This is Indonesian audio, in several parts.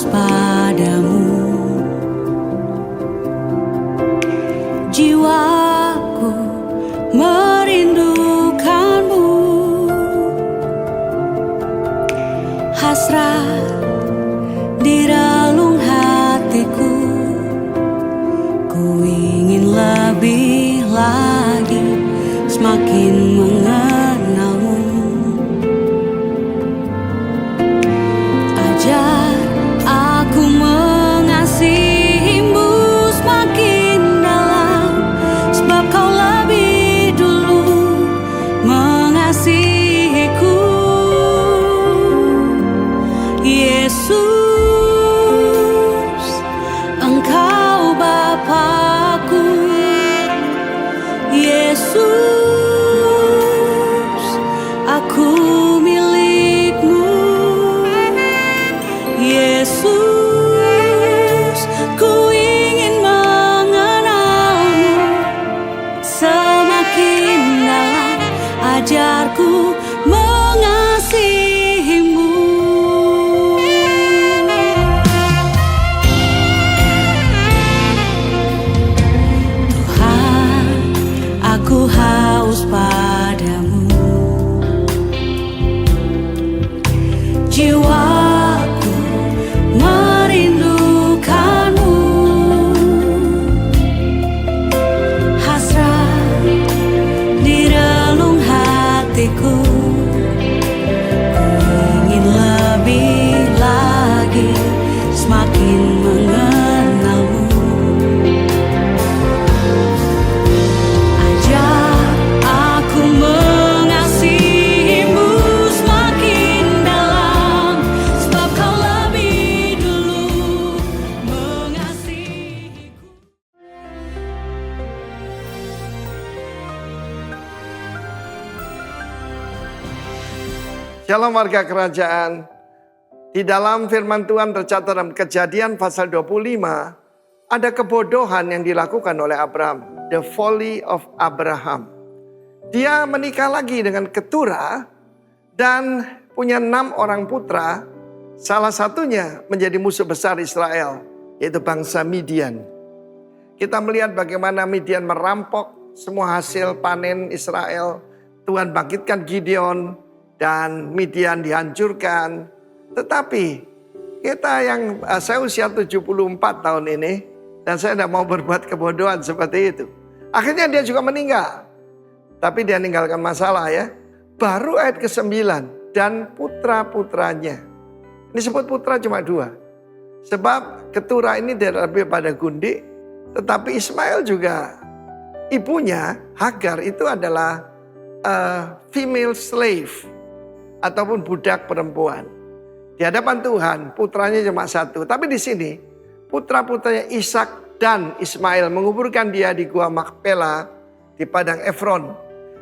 padamu. Jiwaku merindukanmu, hasrat di relung hatiku. Ku ingin lebih lagi semakin mengenalmu. Ajar aku mengasihimu semakin dalam, sebab kau lebih dulu mengasihiku. Yesus, Engkau Bapa-Ku. Yesus, aku milik-Mu. Yesus, ku ingin mengenal-Mu semakin dalam. Ajarku mengasihi-Mu. Tuhan, aku haus padamu. Jiwaku merindukanmu, hasrat di relung hatiku. Ku ingin lebih lagi semakin mengenalmu. Ajar aku mengasihimu semakin dalam, sebab kau lebih dulu mengasihiku. Shalom warga kerajaan. Di dalam firman Tuhan tercatat dalam Kejadian pasal 25, ada kebodohan yang dilakukan oleh Abraham, the folly of Abraham. Dia menikah lagi dengan Keturah dan punya 6 orang putra, salah satunya menjadi musuh besar Israel, yaitu bangsa Midian. Kita melihat bagaimana Midian merampok semua hasil panen Israel. Tuhan bangkitkan Gideon dan Midian dihancurkan. Tetapi kita yang saya usia 74 tahun ini, dan saya tidak mau berbuat kebodohan seperti itu. Akhirnya dia juga meninggal. Tapi dia meninggalkan masalah ya. Baru ayat ke-9, dan putra-putranya. Ini sebut putra cuma 2. Sebab Keturah ini lebih pada gundik. Tetapi Ismail juga, ibunya Hagar itu adalah female slave ataupun budak perempuan. Di hadapan Tuhan putranya cuma 1. Tapi di sini putra-putranya Ishak dan Ismail menguburkan dia di Gua Makpela di padang Efron.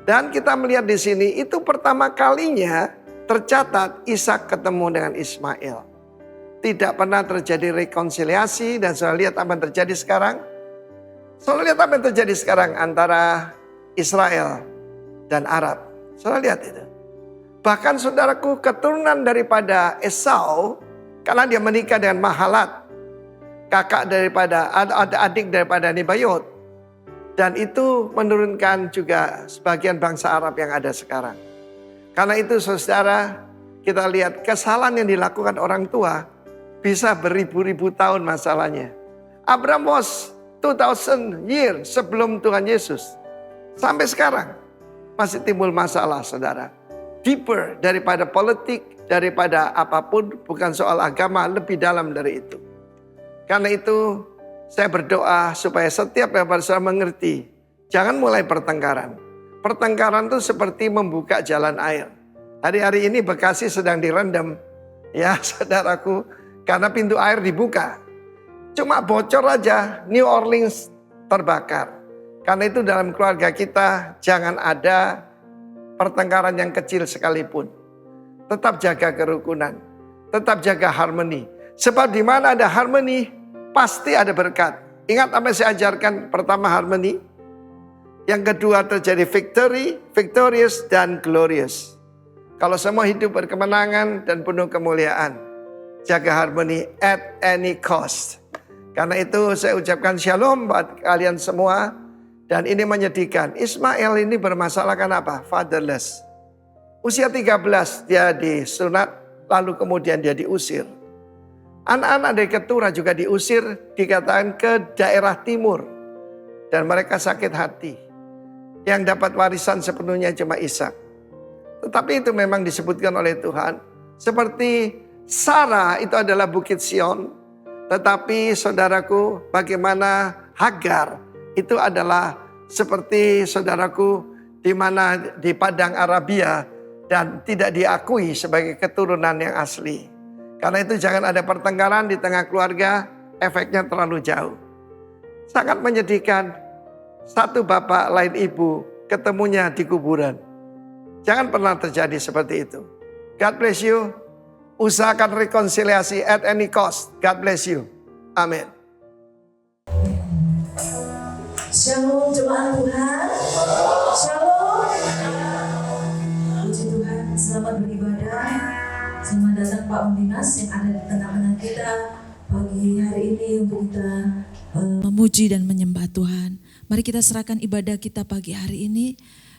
Dan kita melihat di sini itu pertama kalinya tercatat Ishak ketemu dengan Ismail. Tidak pernah terjadi rekonsiliasi, dan saudara lihat apa yang terjadi sekarang. Saudara lihat apa yang terjadi sekarang antara Israel dan Arab. Saudara lihat itu. Bahkan saudaraku, keturunan daripada Esau, karena dia menikah dengan Mahalat, kakak daripada, adik daripada Nebayot. Dan itu menurunkan juga sebagian bangsa Arab yang ada sekarang. Karena itu saudara, kita lihat kesalahan yang dilakukan orang tua bisa beribu-ribu tahun masalahnya. Abraham was 2000 years sebelum Tuhan Yesus. Sampai sekarang masih timbul masalah saudara. Deeper daripada politik, daripada apapun, bukan soal agama, lebih dalam dari itu. Karena itu saya berdoa supaya setiap yang saudara mengerti, jangan mulai pertengkaran. Pertengkaran itu seperti membuka jalan air. Hari-hari ini Bekasi sedang direndam, ya saudaraku, karena pintu air dibuka. Cuma bocor aja, New Orleans terbakar. Karena itu dalam keluarga kita jangan ada pertengkaran yang kecil sekalipun. Tetap jaga kerukunan. Tetap jaga harmoni. Sebab di mana ada harmoni, pasti ada berkat. Ingat apa yang saya ajarkan? Pertama harmoni. Yang kedua terjadi victory, victorious, dan glorious. Kalau semua hidup berkemenangan dan penuh kemuliaan. jaga harmoni at any cost. Karena itu saya ucapkan shalom buat kalian semua. Dan ini menyedihkan. Ismail ini bermasalahkan apa? Fatherless. Usia 13 dia disunat, lalu kemudian dia diusir. Anak-anak dari keturah juga diusir, dikatakan ke daerah timur. Dan mereka sakit hati. Yang dapat warisan sepenuhnya cuma Ishak. Tetapi itu memang disebutkan oleh Tuhan. Seperti Sarah itu adalah Bukit Sion. Tetapi saudaraku, bagaimana Hagar itu adalah seperti saudaraku di mana di padang Arabia dan tidak diakui sebagai keturunan yang asli. Karena itu jangan ada pertengkaran di tengah keluarga, efeknya terlalu jauh. Sangat menyedihkan, satu bapak lain ibu ketemunya di kuburan. Jangan pernah terjadi seperti itu. God bless you. Usahakan rekonsiliasi at any cost. God bless you. Amin. Shalom jemaat Tuhan. Shalom. Puji Tuhan, selamat beribadah. Selamat datang Pak Undinas yang ada di tengah-tengah kita pagi hari ini untuk kita memuji dan menyembah Tuhan. Mari kita serahkan ibadah kita pagi hari ini.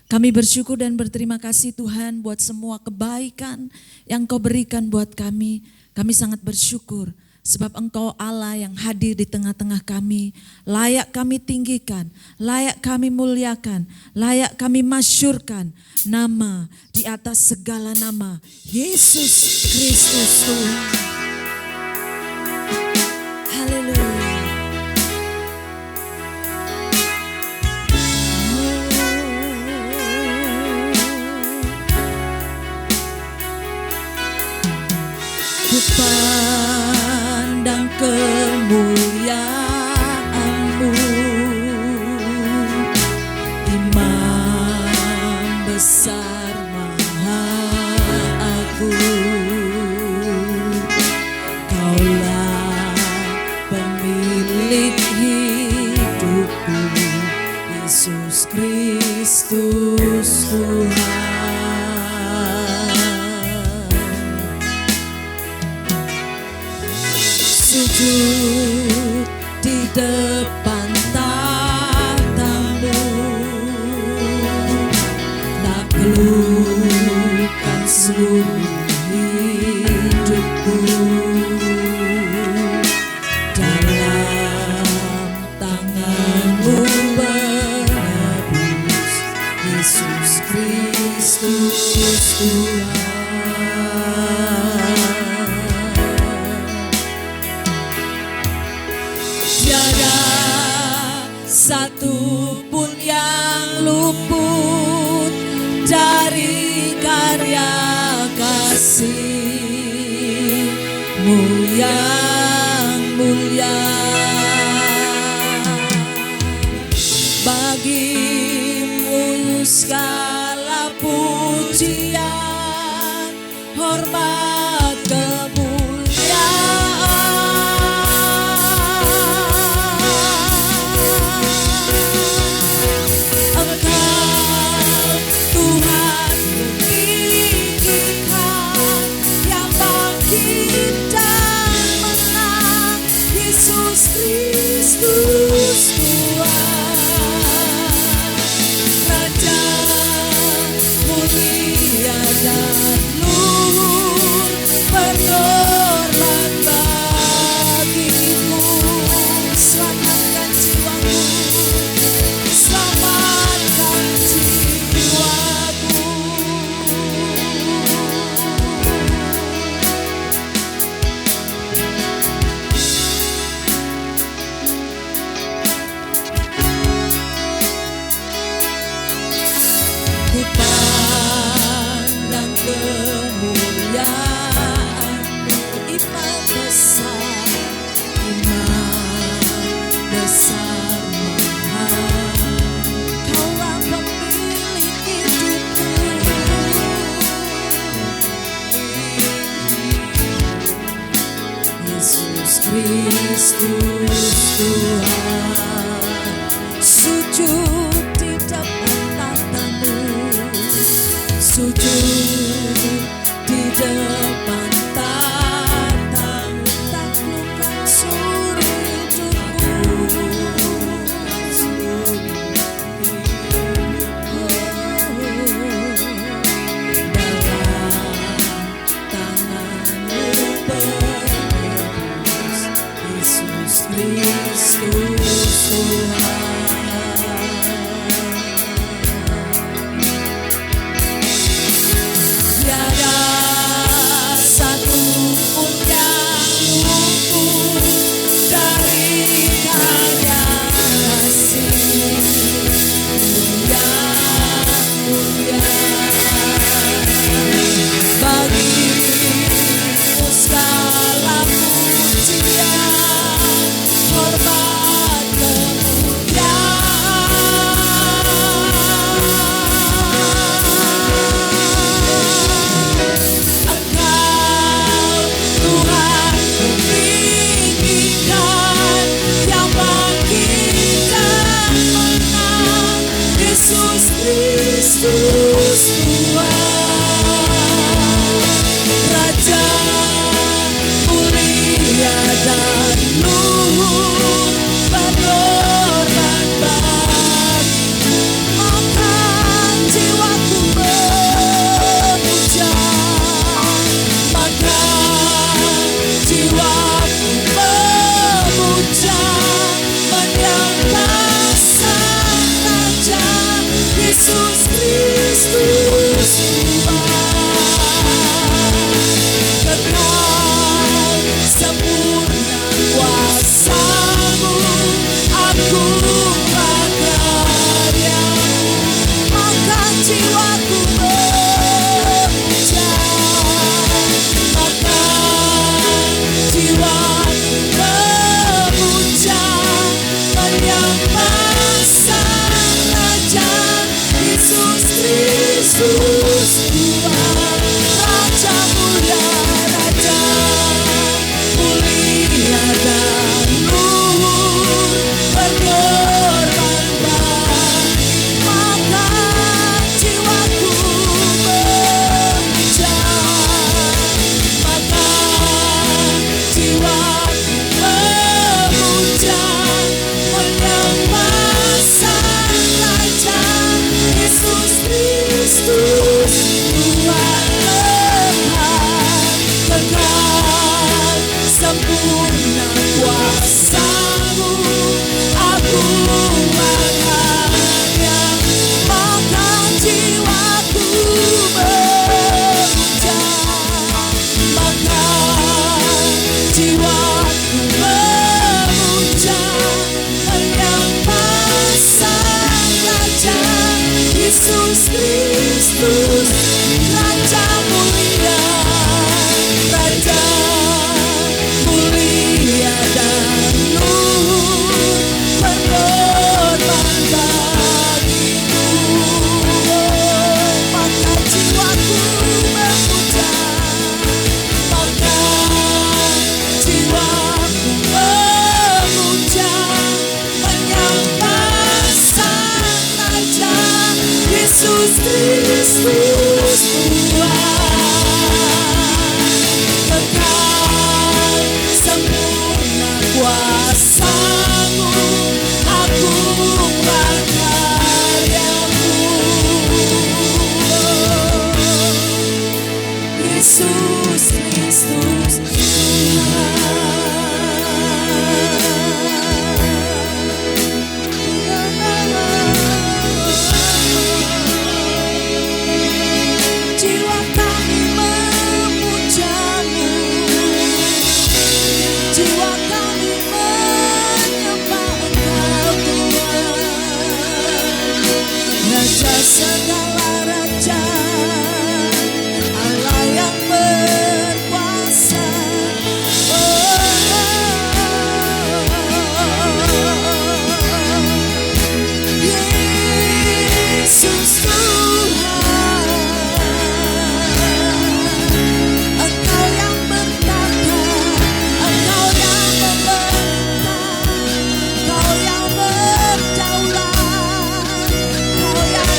Kami bersyukur dan berterima kasih Tuhan buat semua kebaikan yang Kau berikan buat kami. Kami sangat bersyukur sebab Engkau Allah yang hadir di tengah-tengah kami. Layak kami tinggikan, layak kami muliakan, layak kami masyurkan nama di atas segala nama. Yesus Kristus Tuhan. Haleluya. Ku pandang kemuliaan-Mu, Imam besar Maha Agung. Kaulah pemilik hidupku, Yesus Kristus Tuhan. Sujud di depan tahta-Mu, taklukkan seluruh hidupku. Dalam tangan-Mu menebus, Yesus Kristus Tuhan. Satu pun yang luput dari karya kasih-Mu yang mulia. Bagi-Mu segala pujian, hormat, Kristus Tuhan, Raja mulia dan luhur, berkorban bagimu. Selamatkan jiwaku, selamatkan jiwaku. Ku pandang kemuliaan-Mu, Imam besar Maha. Kaulah pemilik hidupku, Yesus Kristus Tuhan. Sujud di depan tahta-Mu, sujud di depan tahta-Mu. Yesus Kristus Tuhan, Raja mulia dan luhur, berkorban bagimu. Maka jiwaku memuja, maka jiwaku memuja, menyembah Sang Raja Yesus Kristus Tuhan. Kekal sempurna kuasa-Mu, agunglah karya-Mu. Maka jiwaku memuja, maka jiwaku memuja, menyembah Sang Raja Yesus Kristus Tuhan. Raja mulia, Raja mulia dan luhur, berkorban bagimu. Maka jiwaku memuja, maka jiwaku memuja, menyembah Sang Raja Yesus Kristus Tuhan. Kekal sempurna kuasa-Mu, agunglah karya-Mu. Maka jiwaku memuja, maka jiwaku memuja, menyembah Sang Raja Yesus Kristus. Raja mulia, Raja mulia dan luhur, berkorban bagimu. Maka jiwaku memuja, maka jiwaku memuja, menyembah Sang Raja Yesus Kristus Tuhan. Kekal sempurna kuasa-Mu, agunglah karya-Mu. Yesus Kristus jiwa kami memuja-Mu, jiwa kami menyembah Engkau Tuhan. Raja segala raja, Allah yang berkuasa. Yesus Tuhan, Engkau yang bertata, Engkau yang memerintah, Engkau yang berdaulat, Engkau yang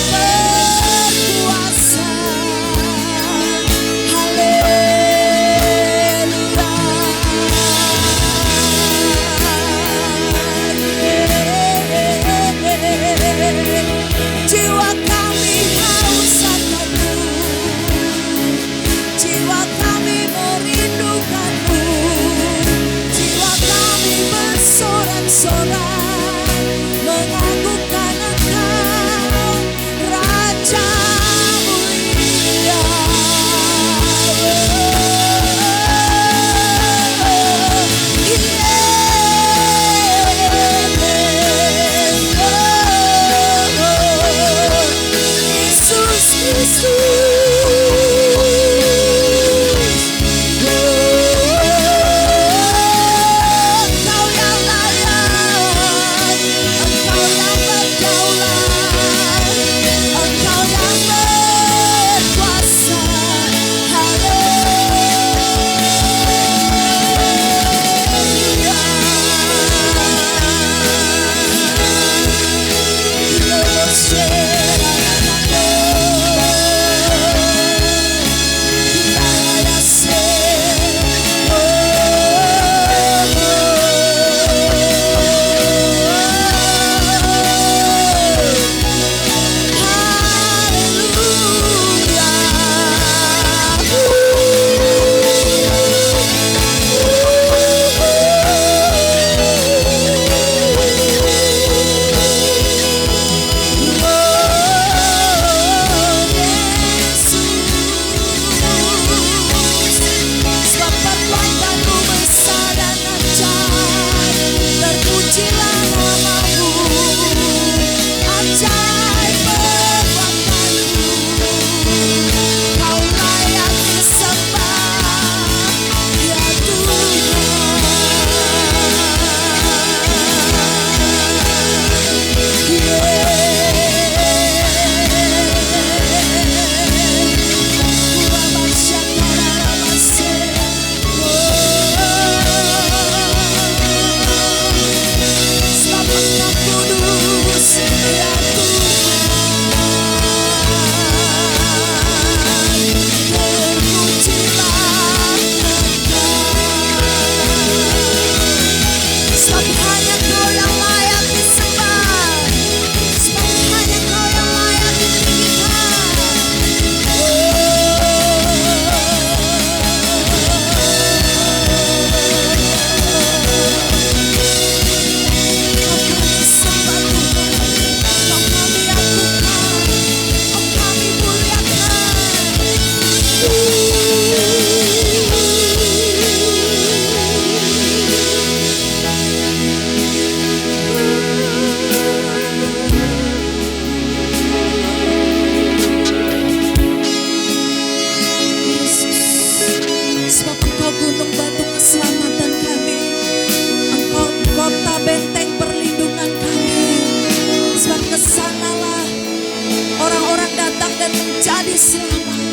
dan menjadi selamat.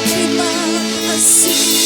Terima kasih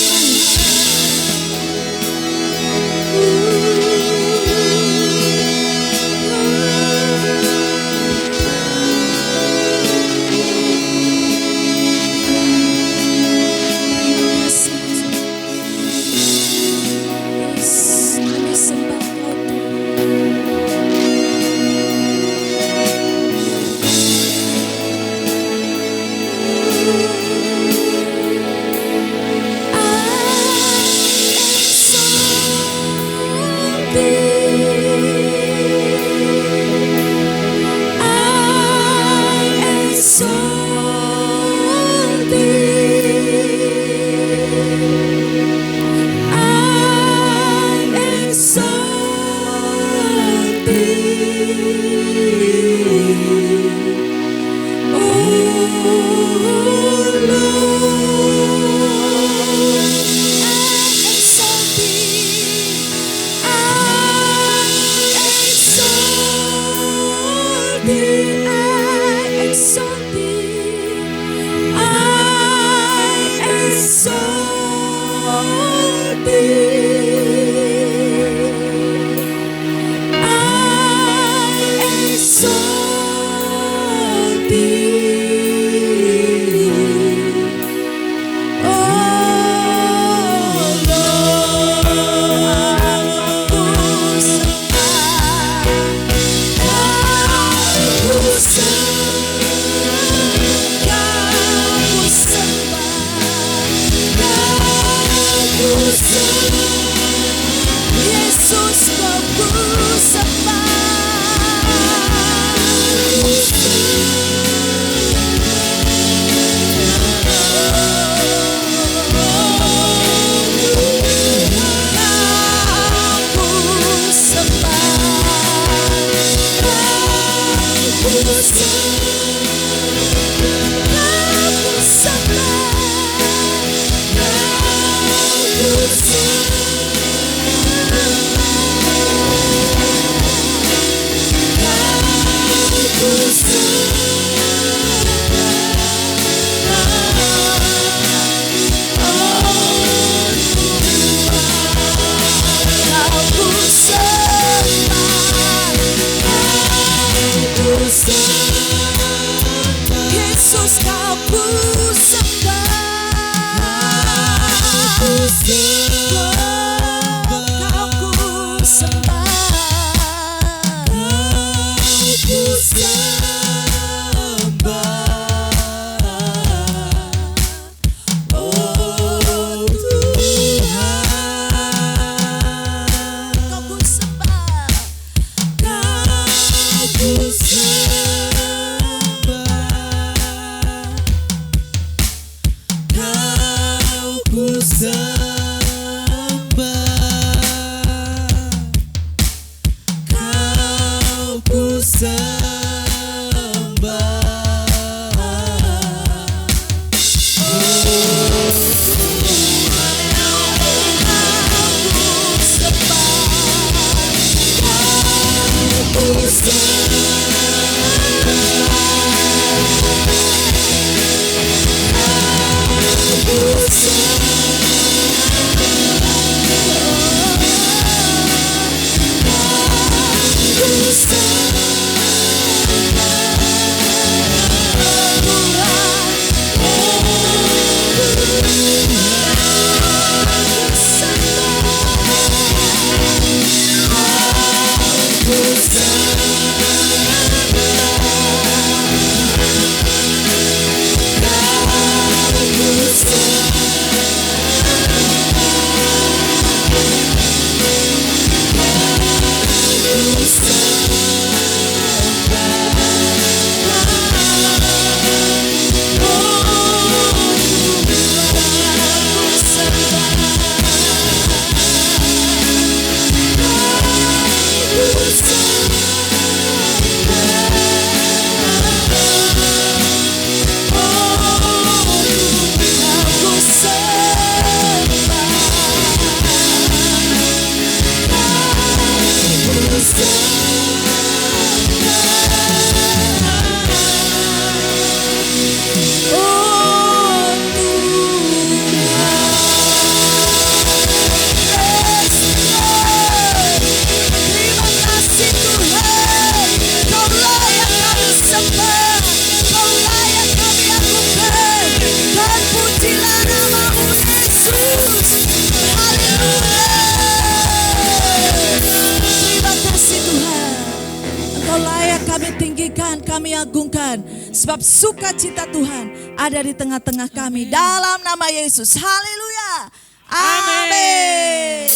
Tuhan. Sebab sukacita Tuhan ada di tengah-tengah kami. Dalam nama Yesus. Haleluya. Amin.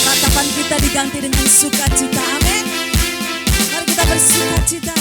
Ratapan kita diganti dengan sukacita. Amin. Mari kita bersukacita.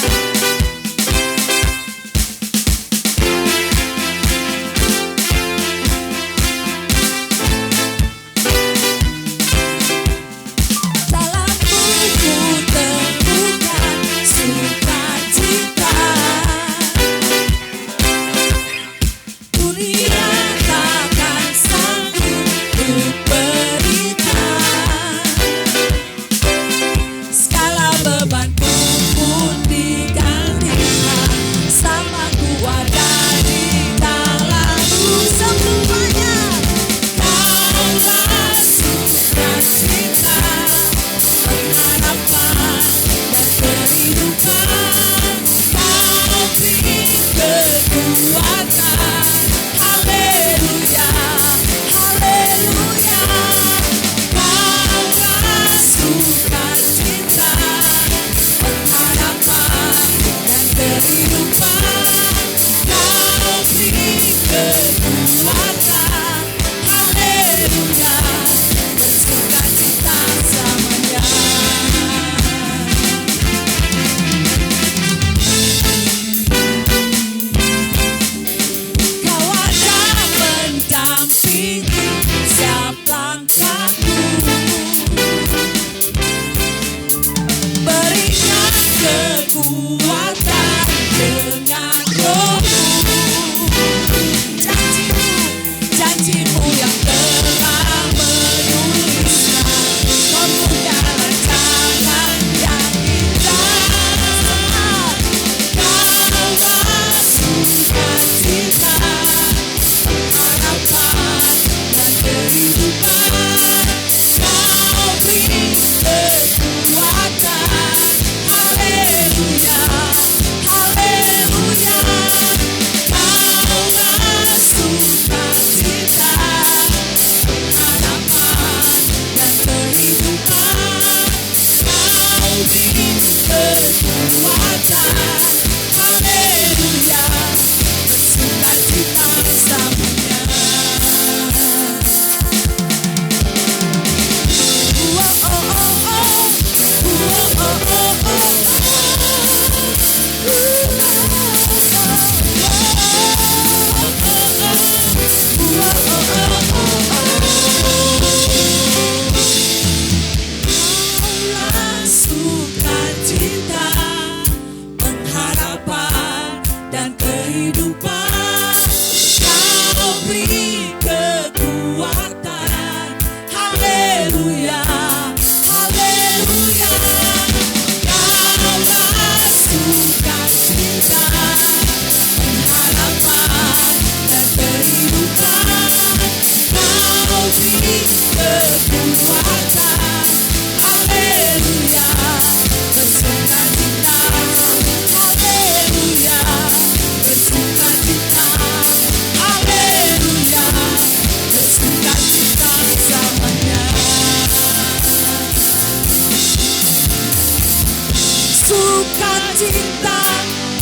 Sukacita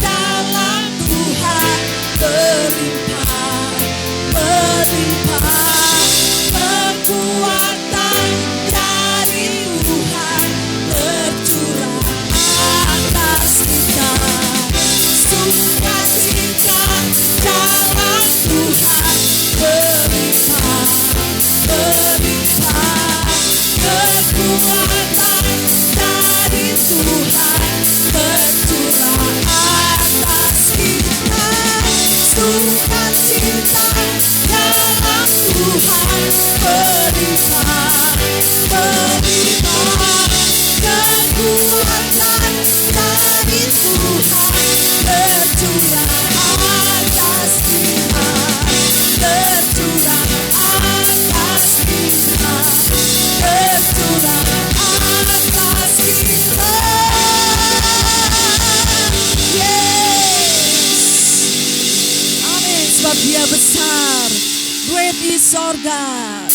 dalam Tuhan berlimpah, berlimpah. Kekuatan dari Tuhan tercurah atas kita. Sukacita dalam Tuhan berlimpah, berlimpah. Kekuatan dari Tuhan tercurah atas kita. Sukacita dalam Tuhan berlimpah, berlimpah. Kekuatan dari Tuhan tercurah atas kita, tercurah atas kita, tercurah atas kita. Sebab Dia besar, great is our God.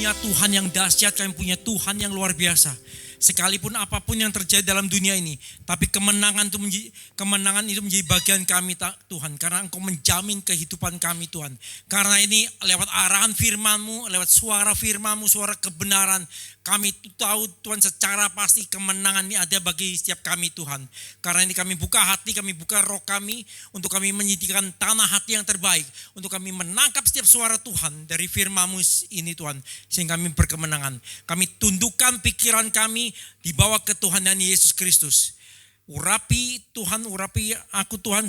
punya Tuhan yang dahsyat, kami punya Tuhan yang luar biasa. Sekalipun apapun yang terjadi dalam dunia ini, tapi kemenangan itu menjadi bagian kami Tuhan. Karena Engkau menjamin kehidupan kami Tuhan. Karena ini lewat arahan firman-Mu, lewat suara firman-Mu, suara kebenaran, kami tahu Tuhan secara pasti kemenangan ini ada bagi setiap kami Tuhan. Karena ini kami buka hati, kami buka roh kami, untuk kami menyediakan tanah hati yang terbaik. Untuk kami menangkap setiap suara Tuhan dari firman-Mu ini Tuhan. Sehingga kami berkemenangan. Kami tundukkan pikiran kami, dibawa ke Tuhan dan Yesus Kristus. Urapi Tuhan, urapi aku Tuhan.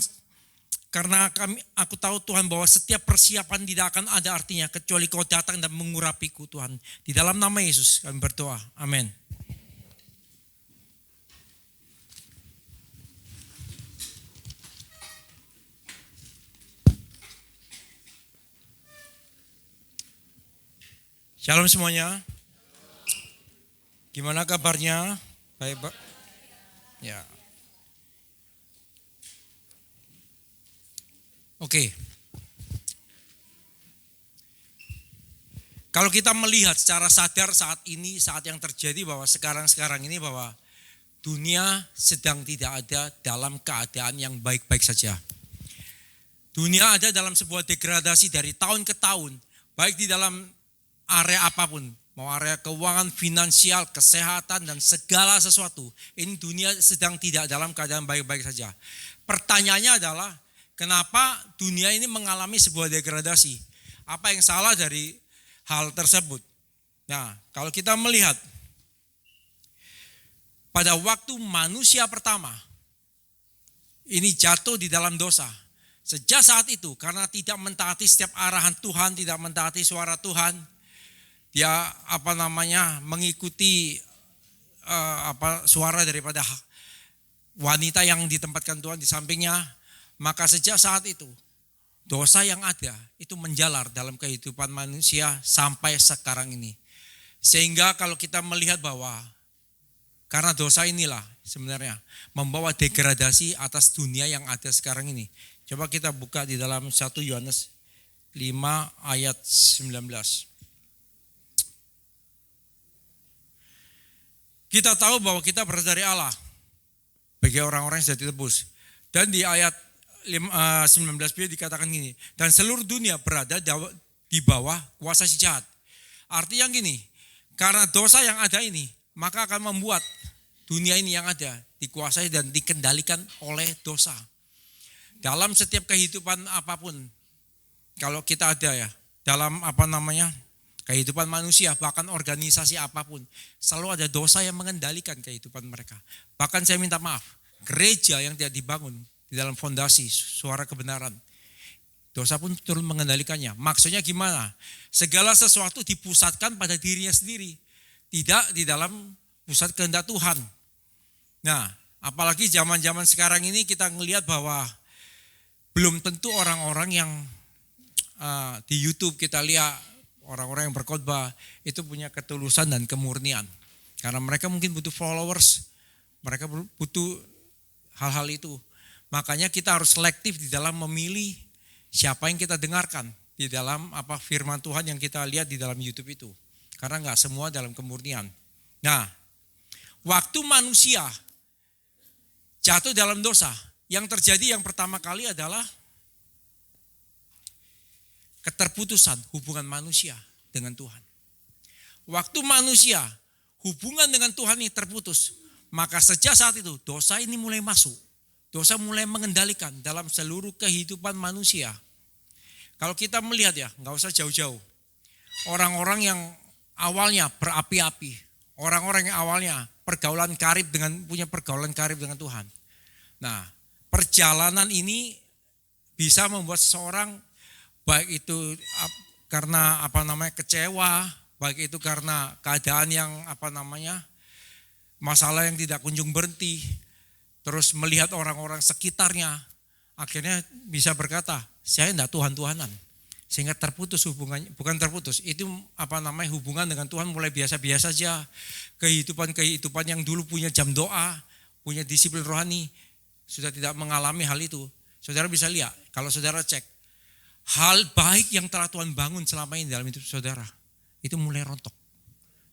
Karena aku tahu Tuhan bahwa setiap persiapan tidak akan ada artinya kecuali Kau datang dan mengurapiku Tuhan. Di dalam nama Yesus kami berdoa. Amin. Shalom semuanya. Gimana kabarnya? Baik, Pak? Ya. Oke. Kalau kita melihat secara sadar saat ini, saat yang terjadi bahwa sekarang ini bahwa dunia sedang tidak ada dalam keadaan yang baik-baik saja. Dunia ada dalam sebuah degradasi dari tahun ke tahun, baik di dalam area apapun. Mau area keuangan, finansial, kesehatan, dan segala sesuatu. Ini dunia sedang tidak dalam keadaan baik-baik saja. Pertanyaannya adalah, kenapa dunia ini mengalami sebuah degradasi? Apa yang salah dari hal tersebut? Nah, kalau kita melihat, pada waktu manusia pertama, ini jatuh di dalam dosa. Sejak saat itu, karena tidak mentaati setiap arahan Tuhan, tidak mentaati suara Tuhan, dia mengikuti suara daripada wanita yang ditempatkan Tuhan di sampingnya, maka sejak saat itu dosa yang ada itu menjalar dalam kehidupan manusia sampai sekarang ini. Sehingga kalau kita melihat bahwa karena dosa inilah sebenarnya membawa degradasi atas dunia yang ada sekarang ini. Coba kita buka di dalam 1 Yohanes 5 ayat 19. Kita tahu bahwa kita berasal dari Allah bagi orang-orang yang sudah ditebus. Dan di ayat 19b dikatakan gini, dan seluruh dunia berada di bawah kuasa si jahat. Artinya gini, karena dosa yang ada ini, maka akan membuat dunia ini yang ada dikuasai dan dikendalikan oleh dosa. Dalam setiap kehidupan apapun, kalau kita ada ya, dalam kehidupan manusia, bahkan organisasi apapun, selalu ada dosa yang mengendalikan kehidupan mereka. Bahkan saya minta maaf, gereja yang tidak dibangun di dalam fondasi suara kebenaran, dosa pun turun mengendalikannya. Maksudnya gimana? Segala sesuatu dipusatkan pada dirinya sendiri, tidak di dalam pusat kehendak Tuhan. Nah, apalagi zaman-zaman sekarang ini kita melihat bahwa belum tentu orang-orang yang di YouTube kita lihat, orang-orang yang berkhotbah itu punya ketulusan dan kemurnian. Karena mereka mungkin butuh followers, mereka butuh hal-hal itu. Makanya kita harus selektif di dalam memilih siapa yang kita dengarkan di dalam firman Tuhan yang kita lihat di dalam YouTube itu. Karena enggak semua dalam kemurnian. Nah, waktu manusia jatuh dalam dosa, yang terjadi yang pertama kali adalah keterputusan hubungan manusia dengan Tuhan. Waktu manusia hubungan dengan Tuhan ini terputus, maka sejak saat itu dosa ini mulai masuk. Dosa mulai mengendalikan dalam seluruh kehidupan manusia. Kalau kita melihat ya, nggak usah jauh-jauh. Orang-orang yang awalnya berapi-api, orang-orang yang awalnya punya pergaulan karib dengan Tuhan. Nah, perjalanan ini bisa membuat seseorang baik itu karena kecewa, baik itu karena keadaan yang masalah yang tidak kunjung berhenti, terus melihat orang-orang sekitarnya, akhirnya bisa berkata, saya enggak Tuhan-Tuhanan. Sehingga terputus hubungannya, bukan terputus, itu hubungan dengan Tuhan mulai biasa-biasa saja. Kehidupan yang dulu punya jam doa, punya disiplin rohani, sudah tidak mengalami hal itu. Saudara bisa lihat, kalau saudara cek, hal baik yang telah Tuhan bangun selama ini dalam hidup saudara. itu mulai rontok.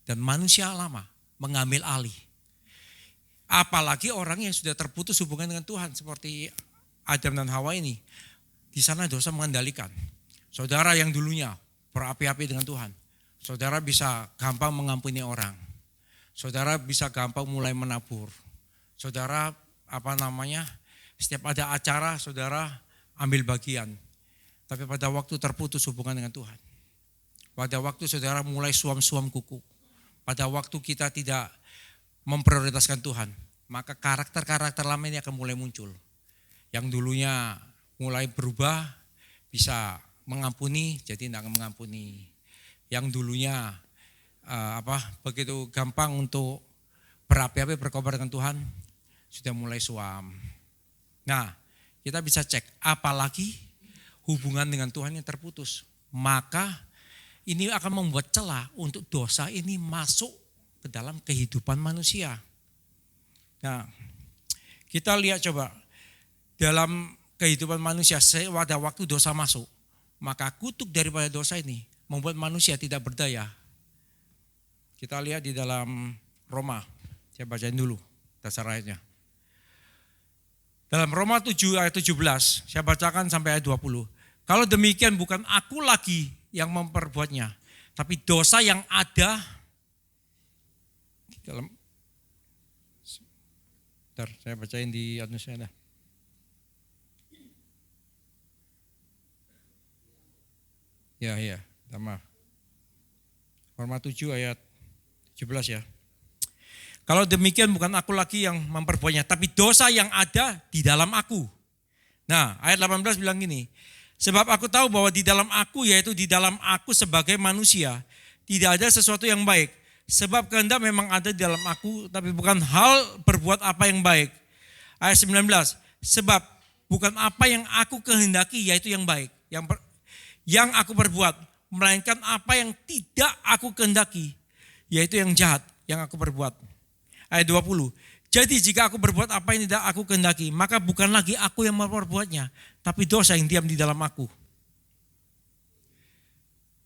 Dan manusia lama mengambil alih. Apalagi orang yang sudah terputus hubungan dengan Tuhan seperti Adam dan Hawa ini. Di sana dosa mengendalikan. Saudara yang dulunya berapi-api dengan Tuhan, saudara bisa gampang mengampuni orang. Saudara bisa gampang mulai menabur. Saudara setiap ada acara saudara ambil bagian. Tapi pada waktu terputus hubungan dengan Tuhan, pada waktu saudara mulai suam-suam kuku, pada waktu kita tidak memprioritaskan Tuhan, maka karakter-karakter lama ini akan mulai muncul. Yang dulunya mulai berubah, bisa mengampuni jadi tidak mengampuni. Yang dulunya begitu gampang untuk berapi-api berkobar dengan Tuhan, sudah mulai suam. Nah, kita bisa cek, apalagi hubungan dengan Tuhan yang terputus, maka ini akan membuat celah untuk dosa ini masuk ke dalam kehidupan manusia. Nah, kita lihat coba dalam kehidupan manusia, pada waktu dosa masuk, maka kutuk daripada dosa ini membuat manusia tidak berdaya. Kita lihat di dalam Roma, saya bacain dulu dasar ayatnya. Dalam Roma 7 ayat 17, saya bacakan sampai ayat 20. Kalau demikian bukan aku lagi yang memperbuatnya, tapi dosa yang ada di dalam. Bentar, saya bacain di Indonesia. Ya, maaf. Roma 7 ayat 17 ya. Kalau demikian bukan aku lagi yang memperbuatnya, tapi dosa yang ada di dalam aku. Nah, ayat 18 bilang gini, sebab aku tahu bahwa di dalam aku, yaitu di dalam aku sebagai manusia, tidak ada sesuatu yang baik. Sebab kehendak memang ada di dalam aku, tapi bukan hal berbuat apa yang baik. Ayat 19, sebab bukan apa yang aku kehendaki, yaitu yang baik, yang aku perbuat, melainkan apa yang tidak aku kehendaki, yaitu yang jahat yang aku perbuat. Ayat 20, jadi jika aku berbuat apa yang tidak aku kehendaki, maka bukan lagi aku yang memperbuatnya, tapi dosa yang diam di dalam aku.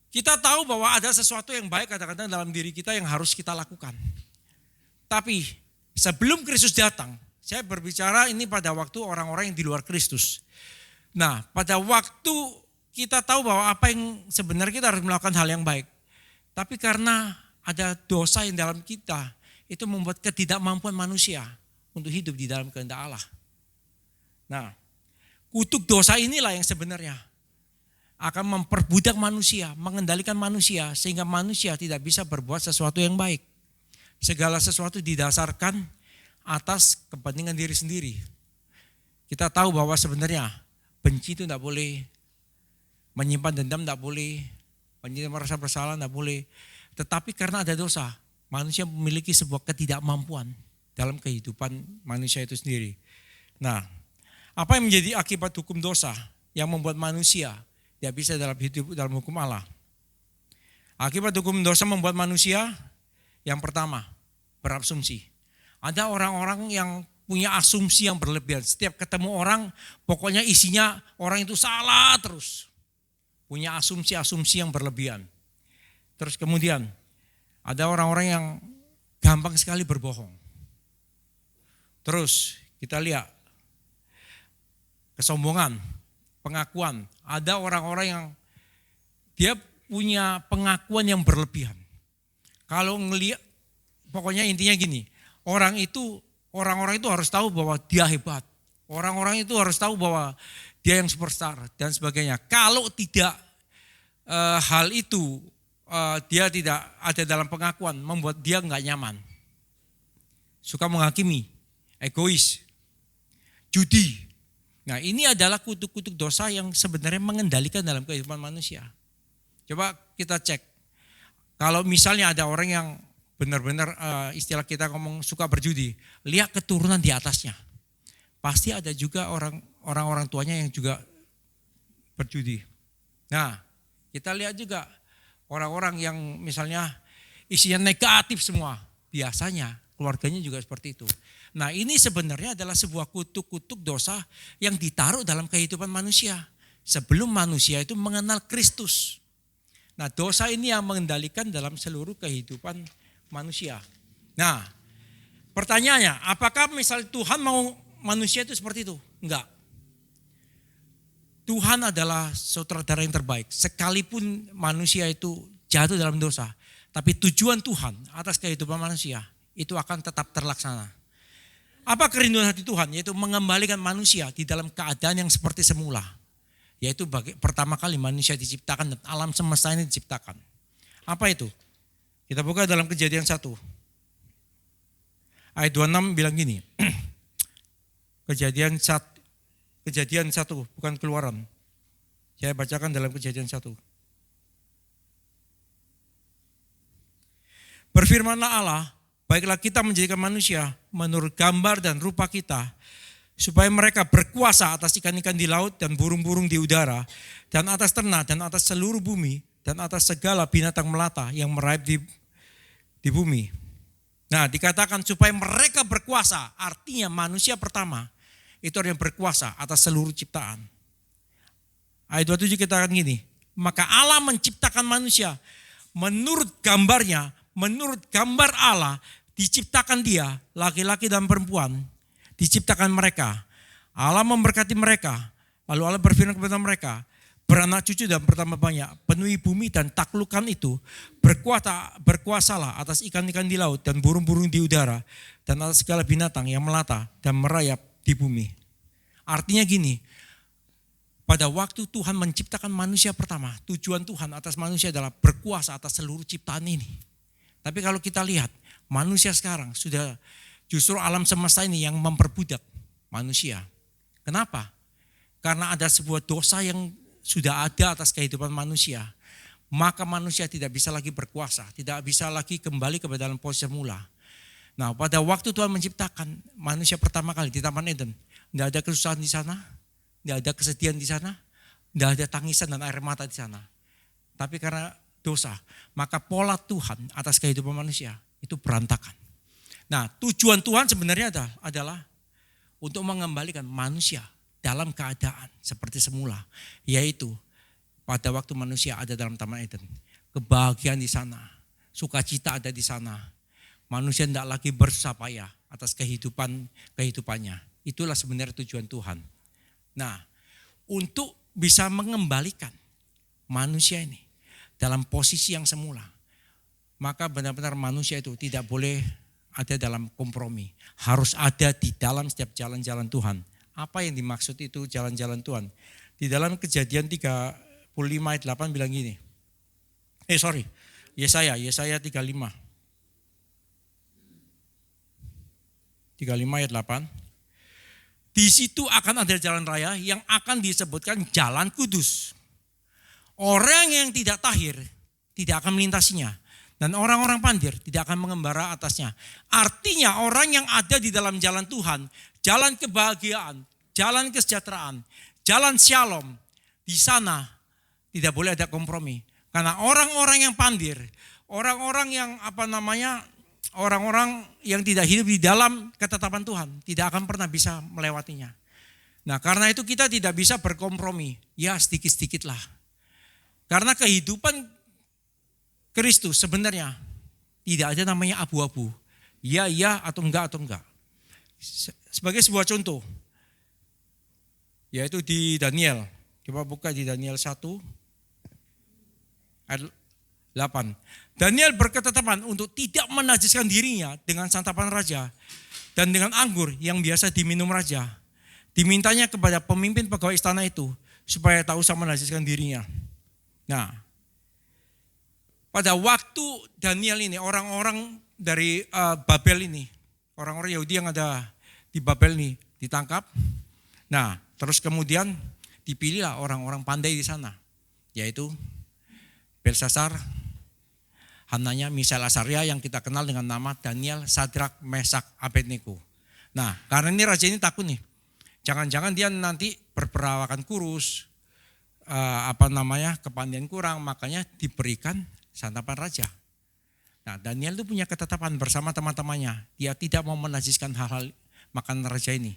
Kita tahu bahwa ada sesuatu yang baik kadang-kadang dalam diri kita yang harus kita lakukan. Tapi sebelum Kristus datang, saya berbicara ini pada waktu orang-orang yang di luar Kristus. Nah, pada waktu kita tahu bahwa apa yang sebenarnya kita harus melakukan hal yang baik. Tapi karena ada dosa yang dalam kita, itu membuat ketidakmampuan manusia untuk hidup di dalam kehendak Allah. Nah, kutuk dosa inilah yang sebenarnya akan memperbudak manusia, mengendalikan manusia, sehingga manusia tidak bisa berbuat sesuatu yang baik. Segala sesuatu didasarkan atas kepentingan diri sendiri. Kita tahu bahwa sebenarnya benci itu tidak boleh, menyimpan dendam tidak boleh, merasa bersalah tidak boleh. Tetapi karena ada dosa, manusia memiliki sebuah ketidakmampuan dalam kehidupan manusia itu sendiri. Nah, apa yang menjadi akibat hukum dosa yang membuat manusia tidak bisa dalam hidup dalam hukum Allah? Akibat hukum dosa membuat manusia, yang pertama, berasumsi. Ada orang-orang yang punya asumsi yang berlebihan. Setiap ketemu orang, pokoknya isinya orang itu salah terus. Punya asumsi-asumsi yang berlebihan. Terus kemudian, ada orang-orang yang gampang sekali berbohong. Terus kita lihat kesombongan, pengakuan. Ada orang-orang yang dia punya pengakuan yang berlebihan. Kalau ngelihat, pokoknya intinya gini, orang-orang itu harus tahu bahwa dia hebat. Orang-orang itu harus tahu bahwa dia yang superstar dan sebagainya. Kalau tidak hal itu dia tidak ada dalam pengakuan, membuat dia enggak nyaman. Suka menghakimi, egois, judi. Nah, ini adalah kutuk-kutuk dosa yang sebenarnya mengendalikan dalam kehidupan manusia. Coba kita cek. Kalau misalnya ada orang yang benar-benar istilah kita ngomong suka berjudi, lihat keturunan di atasnya. Pasti ada juga orang-orang tuanya yang juga berjudi. Nah, kita lihat juga orang-orang yang misalnya isinya negatif semua, biasanya keluarganya juga seperti itu. Nah, ini sebenarnya adalah sebuah kutuk-kutuk dosa yang ditaruh dalam kehidupan manusia sebelum manusia itu mengenal Kristus. Nah, dosa ini yang mengendalikan dalam seluruh kehidupan manusia. Nah, pertanyaannya, apakah misal Tuhan mau manusia itu seperti itu? Enggak. Tuhan adalah sutradara yang terbaik. Sekalipun manusia itu jatuh dalam dosa, tapi tujuan Tuhan atas kehidupan manusia itu akan tetap terlaksana. Apa kerinduan hati Tuhan? Yaitu mengembalikan manusia di dalam keadaan yang seperti semula. Yaitu pertama kali manusia diciptakan dan alam semesta ini diciptakan. Apa itu? Kita buka dalam Kejadian 1. Ayat 26 bilang gini. Kejadian 1, bukan Keluaran. Saya bacakan dalam Kejadian 1. Berfirmanlah Allah, baiklah kita menjadikan manusia menurut gambar dan rupa kita, supaya mereka berkuasa atas ikan-ikan di laut dan burung-burung di udara, dan atas ternak dan atas seluruh bumi, dan atas segala binatang melata yang merayap di bumi. Nah, dikatakan supaya mereka berkuasa, artinya manusia pertama itu orang yang berkuasa atas seluruh ciptaan. Ayat 27 kita akan gini, maka Allah menciptakan manusia menurut gambarnya, menurut gambar Allah diciptakan dia, laki-laki dan perempuan, diciptakan mereka. Allah memberkati mereka. Lalu Allah berfirman kepada mereka, beranak cucu dan bertambah banyak, penuhi bumi dan taklukkan itu, berkuasalah atas ikan-ikan di laut dan burung-burung di udara, dan atas segala binatang yang melata dan merayap di bumi. Artinya gini, pada waktu Tuhan menciptakan manusia pertama, tujuan Tuhan atas manusia adalah berkuasa atas seluruh ciptaan ini. Tapi kalau kita lihat, manusia sekarang sudah justru alam semesta ini yang memperbudak manusia. Kenapa? Karena ada sebuah dosa yang sudah ada atas kehidupan manusia. Maka manusia tidak bisa lagi berkuasa, tidak bisa lagi kembali kepada dalam posisi semula. Nah, pada waktu Tuhan menciptakan manusia pertama kali di Taman Eden, tidak ada kesusahan di sana, tidak ada kesedihan di sana, tidak ada tangisan dan air mata di sana. Tapi karena dosa, maka pola Tuhan atas kehidupan manusia itu berantakan. Nah, tujuan Tuhan sebenarnya adalah untuk mengembalikan manusia dalam keadaan seperti semula. Yaitu pada waktu manusia ada dalam Taman Eden. Kebahagiaan di sana, sukacita ada di sana. Manusia tidak lagi bersusah payah atas kehidupannya. Itulah sebenarnya tujuan Tuhan. Nah, untuk bisa mengembalikan manusia ini dalam posisi yang semula, maka benar-benar manusia itu tidak boleh ada dalam kompromi. Harus ada di dalam setiap jalan-jalan Tuhan. Apa yang dimaksud itu jalan-jalan Tuhan? Di dalam Kejadian 35 ayat 8 bilang gini. Yesaya 35. 35 ayat 8. Di situ akan ada jalan raya yang akan disebutkan jalan kudus. Orang yang tidak tahir tidak akan melintasinya. Dan orang-orang pandir tidak akan mengembara atasnya. Artinya orang yang ada di dalam jalan Tuhan, jalan kebahagiaan, jalan kesejahteraan, jalan shalom, di sana tidak boleh ada kompromi. Karena orang-orang yang pandir, orang-orang yang orang-orang yang tidak hidup di dalam ketetapan Tuhan, tidak akan pernah bisa melewatinya. Nah, karena itu kita tidak bisa berkompromi, ya sedikit-sedikit lah. Karena kehidupan Kristus sebenarnya tidak ada namanya abu-abu. Ya atau enggak. Sebagai sebuah contoh, yaitu di Daniel. Coba buka di Daniel 1 ayat 8. Daniel berketetapan untuk tidak menajiskan dirinya dengan santapan raja dan dengan anggur yang biasa diminum raja. Dimintanya kepada pemimpin pegawai istana itu supaya tak usah menajiskan dirinya. Nah, pada waktu Daniel ini, orang-orang dari Babel ini, orang-orang Yahudi yang ada di Babel ini ditangkap. Nah, terus kemudian dipilihlah orang-orang pandai di sana, yaitu Belsasar, Hananya, Misael, Azaria yang kita kenal dengan nama Daniel, Sadrak, Mesak, Abednego. Nah, karena ini raja ini takut nih, jangan-jangan dia nanti berperawakan kurus, kepandaian kurang, makanya diberikan santapan raja. Nah, Daniel itu punya ketetapan bersama teman-temannya. Dia tidak mau menajiskan hal-hal makanan raja ini.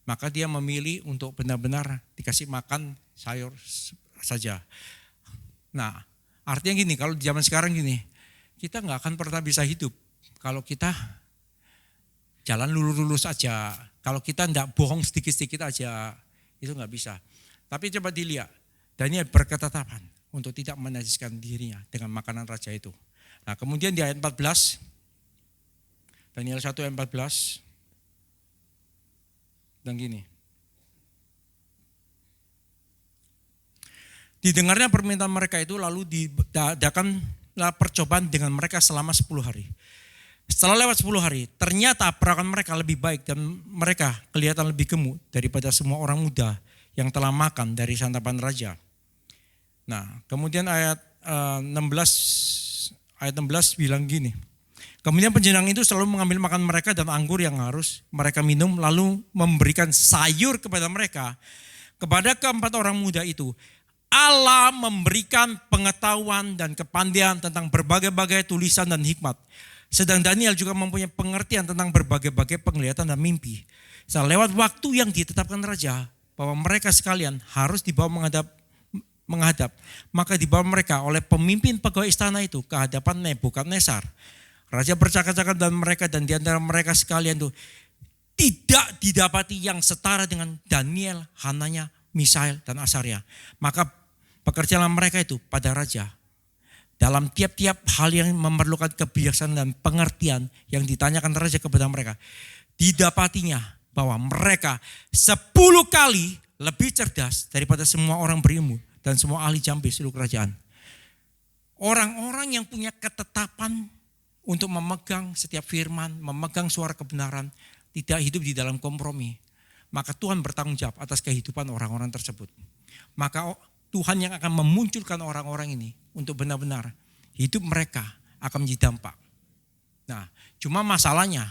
Maka dia memilih untuk benar-benar dikasih makan sayur saja. Nah, Artinya gini, kalau di zaman sekarang gini, kita nggak akan pernah bisa hidup kalau kita jalan lurus-lurus aja. Kalau kita nggak bohong sedikit-sedikit aja, itu nggak bisa. Tapi coba dilihat, Daniel berketetapan untuk tidak menajiskan dirinya dengan makanan raja itu. Nah kemudian di ayat 14, Daniel 1 ayat 14, dan gini. Didengarnya permintaan mereka itu, lalu diadakanlah percobaan dengan mereka selama 10 hari. Setelah lewat 10 hari, ternyata perawan mereka lebih baik dan mereka kelihatan lebih gemuk daripada semua orang muda yang telah makan dari santapan raja. Nah, kemudian ayat 16 bilang gini. Kemudian penjenang itu selalu mengambil makan mereka dan anggur yang harus mereka minum, lalu memberikan sayur kepada mereka. Kepada keempat orang muda itu, Allah memberikan pengetahuan dan kepandaian tentang berbagai-bagai tulisan dan hikmat. Sedang Daniel juga mempunyai pengertian tentang berbagai-bagai penglihatan dan mimpi. Lewat waktu yang ditetapkan raja, bahwa mereka sekalian harus dibawa menghadap. Maka dibawa mereka oleh pemimpin pegawai istana itu ke hadapan Nebukadnezar. Raja bercakap-cakap dan mereka, dan di antara mereka sekalian itu tidak didapati yang setara dengan Daniel, Hananya, Misael, dan Asaria. Maka pekerjaan mereka itu pada raja. Dalam tiap-tiap hal yang memerlukan kebijaksanaan dan pengertian yang ditanyakan raja kepada mereka, didapatinya bahwa mereka 10 kali lebih cerdas daripada semua orang berilmu dan semua ahli jambe seluruh kerajaan. Orang-orang yang punya ketetapan untuk memegang setiap firman, memegang suara kebenaran, tidak hidup di dalam kompromi, maka Tuhan bertanggung jawab atas kehidupan orang-orang tersebut. Maka Tuhan yang akan memunculkan orang-orang ini untuk benar-benar hidup mereka akan menjadi dampak. Nah, cuma masalahnya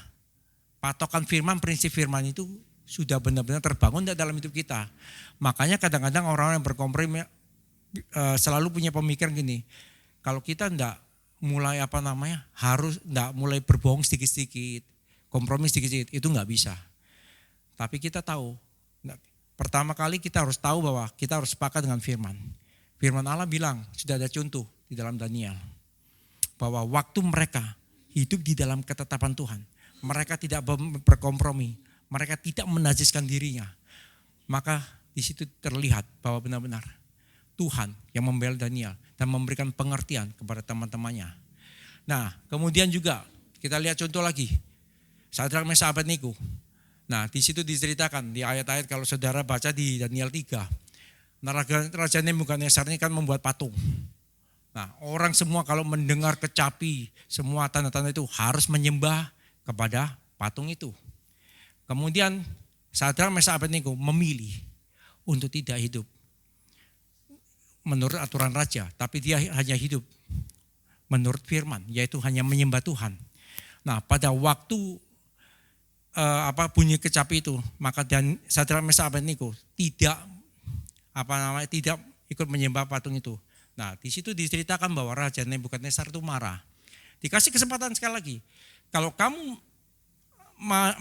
patokan firman, prinsip firman itu sudah benar-benar terbangun dalam hidup kita. Makanya kadang-kadang orang-orang yang berkompromi selalu punya pemikiran gini, kalau kita enggak mulai harus enggak mulai berbohong sedikit-sedikit, kompromi sedikit-sedikit, itu enggak bisa. Tapi kita tahu, pertama kali kita harus tahu bahwa kita harus sepakat dengan firman. Firman Allah bilang, sudah ada contoh di dalam Daniel, bahwa waktu mereka hidup di dalam ketetapan Tuhan, mereka tidak berkompromi, mereka tidak menajiskan dirinya. Maka di situ terlihat bahwa benar-benar Tuhan yang membela Daniel dan memberikan pengertian kepada teman-temannya. Nah, kemudian juga kita lihat contoh lagi, Sadrak, Mesak, Abednego. Nah, di situ diceritakan di ayat-ayat kalau saudara baca di Daniel 3. Raja Nebukadnezar ini kan membuat patung. Nah, orang semua kalau mendengar kecapi, semua tanda-tanda itu harus menyembah kepada patung itu. Kemudian Sadrak, Mesak, Abednego memilih untuk tidak hidup menurut aturan raja, tapi dia hanya hidup menurut firman, yaitu hanya menyembah Tuhan. Nah, pada waktu bunyi kecapi itu, maka Sadrak, Mesak, Abednego tidak ikut menyembah patung itu. Nah, di situ diceritakan bahwa Raja Nebukadnezar itu marah. Dikasih kesempatan sekali lagi. Kalau kamu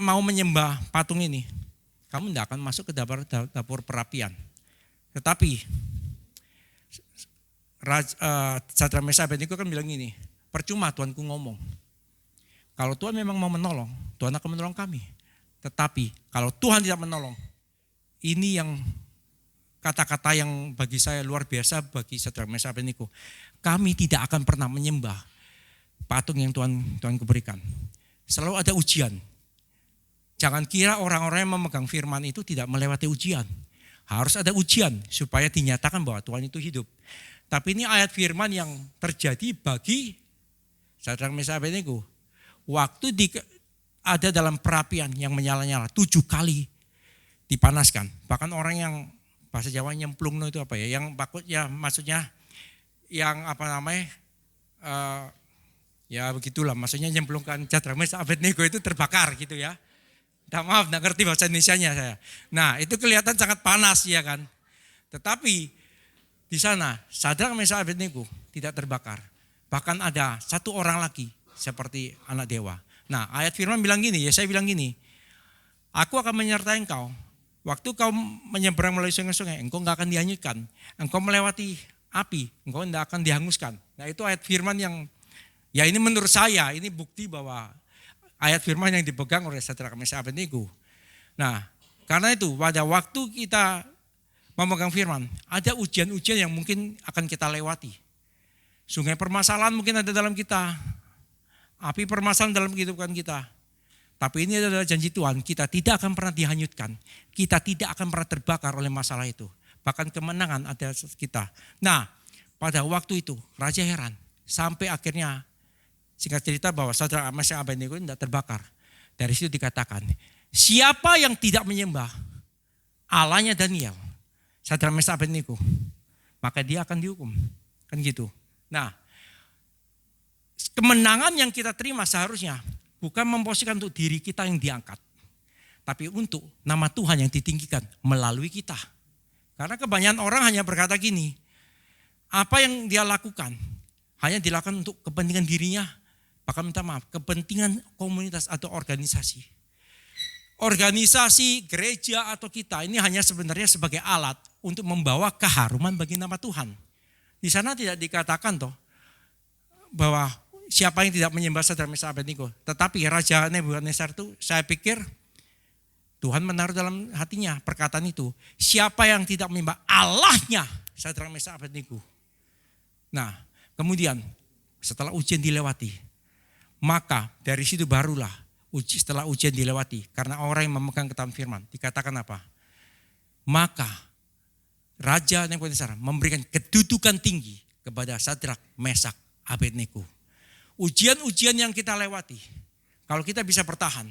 mau menyembah patung ini, kamu tidak akan masuk ke dapur perapian. Tetapi Sadrak, Mesak, Abednego kan bilang gini, percuma Tuanku ngomong. Kalau Tuhan memang mau menolong, Tuhan akan menolong kami. Tetapi kalau Tuhan tidak menolong, ini yang kata-kata yang bagi saya luar biasa bagi Sadrak, Mesak, Abednego. Kami tidak akan pernah menyembah patung yang Tuhan berikan. Selalu ada ujian. Jangan kira orang-orang yang memegang firman itu tidak melewati ujian. Harus ada ujian supaya dinyatakan bahwa Tuhan itu hidup. Tapi ini ayat firman yang terjadi bagi Sadrak, Mesak, Abednego. Waktu ada dalam perapian yang menyala-nyala 7 kali dipanaskan. Bahkan orang yang bahasa Jawa nyemplung itu apa ya? Yang maksudnya yang ya begitulah. Maksudnya nyemplungkan Sadrak, Mesak, Abednego itu terbakar gitu ya. Maaf, enggak ngerti bahasa Indonesianya saya. Nah, itu kelihatan sangat panas ya kan. Tetapi di sana Sadrak, Mesak, Abednego tidak terbakar. Bahkan ada satu orang lagi seperti anak dewa. Nah, ayat firman bilang gini, Yesaya bilang gini, aku akan menyertai engkau. Waktu kau menyeberang melalui sungai-sungai, engkau enggak akan dihanyutkan. Engkau melewati api, engkau tidak akan dihanguskan. Nah itu ayat firman yang, ya ini menurut saya, ini bukti bahwa ayat firman yang dipegang oleh Sadrak, Mesak, Abednego. Nah karena itu pada waktu kita memegang firman, ada ujian-ujian yang mungkin akan kita lewati. Sungai permasalahan mungkin ada dalam kita, api permasalahan dalam kehidupan kita. Tapi ini adalah janji Tuhan, kita tidak akan pernah dihanyutkan. Kita tidak akan pernah terbakar oleh masalah itu. Bahkan kemenangan ada kita. Nah, pada waktu itu raja heran. Sampai akhirnya singkat cerita bahwa Sadrak, Mesak, Abednego tidak terbakar. Dari situ dikatakan, siapa yang tidak menyembah Allahnya Daniel, Sadrak, Mesak, Abednego, maka dia akan dihukum. Kan gitu. Nah, kemenangan yang kita terima seharusnya bukan memposisikan untuk diri kita yang diangkat, tapi untuk nama Tuhan yang ditinggikan melalui kita. Karena kebanyakan orang hanya berkata gini, apa yang dia lakukan hanya dilakukan untuk kepentingan dirinya, bahkan minta maaf, kepentingan komunitas atau organisasi. Organisasi, gereja atau kita ini hanya sebenarnya sebagai alat untuk membawa keharuman bagi nama Tuhan. Di sana tidak dikatakan toh bahwa siapa yang tidak menyembah Sadrak, Mesak, Abednego. Tetapi Raja Nebukadnezar itu saya pikir Tuhan menaruh dalam hatinya perkataan itu. Siapa yang tidak menyembah Allahnya Sadrak, Mesak, Abednego. Nah kemudian setelah ujian dilewati, maka dari situ barulah setelah ujian dilewati. Karena orang yang memegang ketahuan firman dikatakan apa? Maka Raja Nebukadnezar memberikan kedudukan tinggi kepada Sadrak, Mesak, Abednego. Ujian-ujian yang kita lewati, kalau kita bisa bertahan,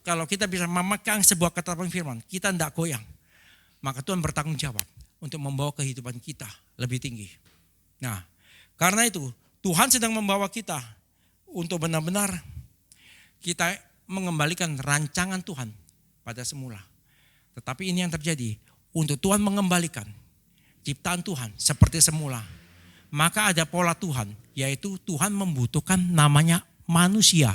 kalau kita bisa memegang sebuah ketetapan firman, kita tidak goyang, maka Tuhan bertanggung jawab untuk membawa kehidupan kita lebih tinggi. Nah, karena itu Tuhan sedang membawa kita untuk benar-benar kita mengembalikan rancangan Tuhan pada semula. Tetapi ini yang terjadi, untuk Tuhan mengembalikan ciptaan Tuhan seperti semula, maka ada pola Tuhan, yaitu Tuhan membutuhkan namanya manusia.